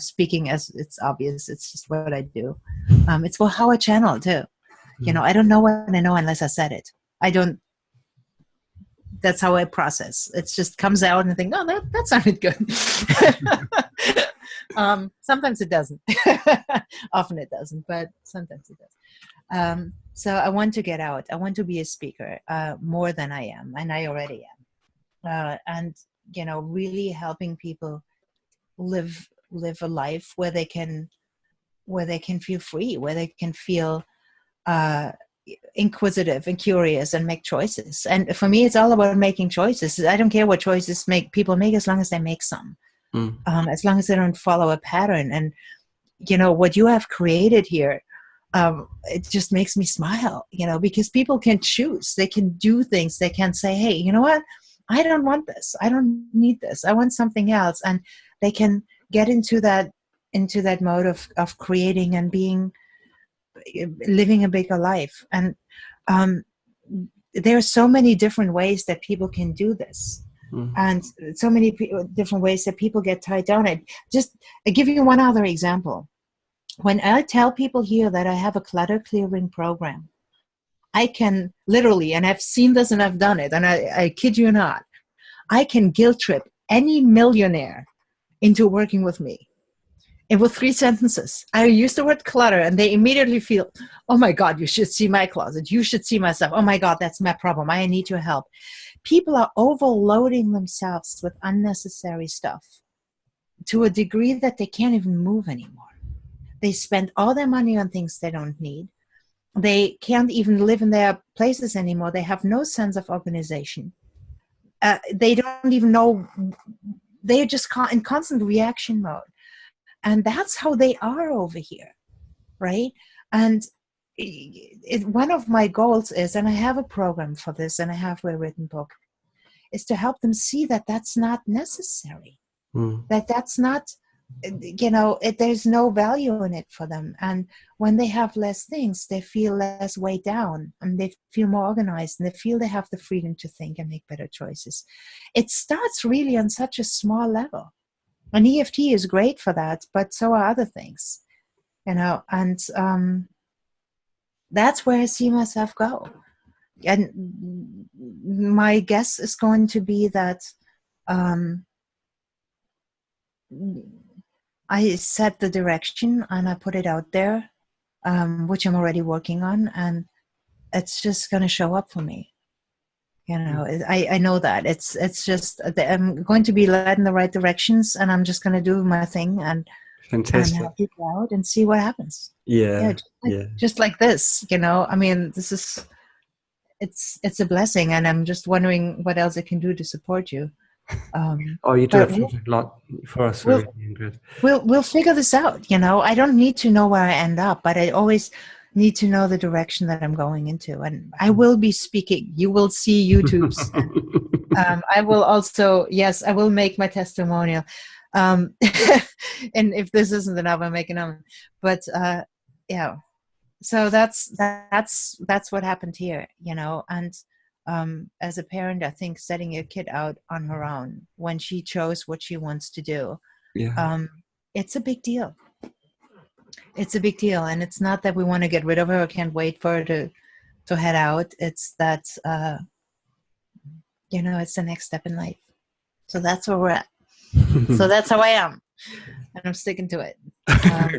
Speaking, as it's obvious, it's just what I do. It's how I channel too. I don't know what I know unless I said it. I don't. That's how I process. It just comes out and I think, oh, that sounded good. Sometimes it doesn't. Often it doesn't, but sometimes it does. So I want to get out. I want to be a speaker more than I am, and I already am. And really helping people live a life where they can feel free, where they can feel inquisitive and curious and make choices. And for me, it's all about making choices. I don't care what choices people make, as long as they make some. As long as they don't follow a pattern. And what you have created here, it just makes me smile, because people can choose. They can do things. They can say, hey, you know what, I don't want this, I don't need this, I want something else. And they can get into that mode of creating and living a bigger life. And there are so many different ways that people can do this. And so many different ways that people get tied down. I give you one other example. When I tell people here that I have a clutter clearing program, I can literally, and I've seen this and I've done it, and I kid you not, I can guilt trip any millionaire into working with me. And with 3 sentences, I use the word clutter and they immediately feel, oh my God, you should see my closet. You should see my stuff. Oh my God, that's my problem. I need your help. People are overloading themselves with unnecessary stuff to a degree that they can't even move anymore. They spend all their money on things they don't need. They can't even live in their places anymore. They have no sense of organization. They don't even know. They're just in constant reaction mode. And that's how they are over here, right? And one of my goals is, and I have a program for this, and I have a written book, is to help them see that that's not necessary, that's not, there's no value in it for them. And when they have less things, they feel less weighed down, and they feel more organized, and they feel they have the freedom to think and make better choices. It starts really on such a small level. And EFT is great for that, but so are other things, and that's where I see myself go. And my guess is going to be that I set the direction and I put it out there, which I'm already working on, and it's just going to show up for me. I know that it's just I'm going to be led in the right directions, and I'm just going to do my thing and help people out and see what happens. Just like this, I mean, this is it's a blessing, and I'm just wondering what else I can do to support you. You do a lot for us, really, Ingrid. We'll figure this out. I don't need to know where I end up, but I always need to know the direction that I'm going into. And I will be speaking. You will see YouTubes. I will also, yes, I will make my testimonial. And if this isn't enough, I'm making them. But yeah, so that's what happened here, And as a parent, I think setting your kid out on her own when she chose what she wants to do, it's a big deal. It's a big deal. And it's not that we want to get rid of her or can't wait for her to head out. It's that, it's the next step in life. So that's where we're at. So that's how I am. And I'm sticking to it.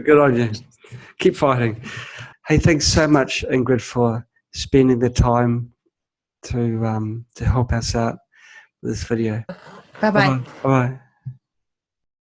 Good on you. Keep fighting. Hey, thanks so much, Ingrid, for spending the time to help us out with this video. Bye-bye. Bye-bye.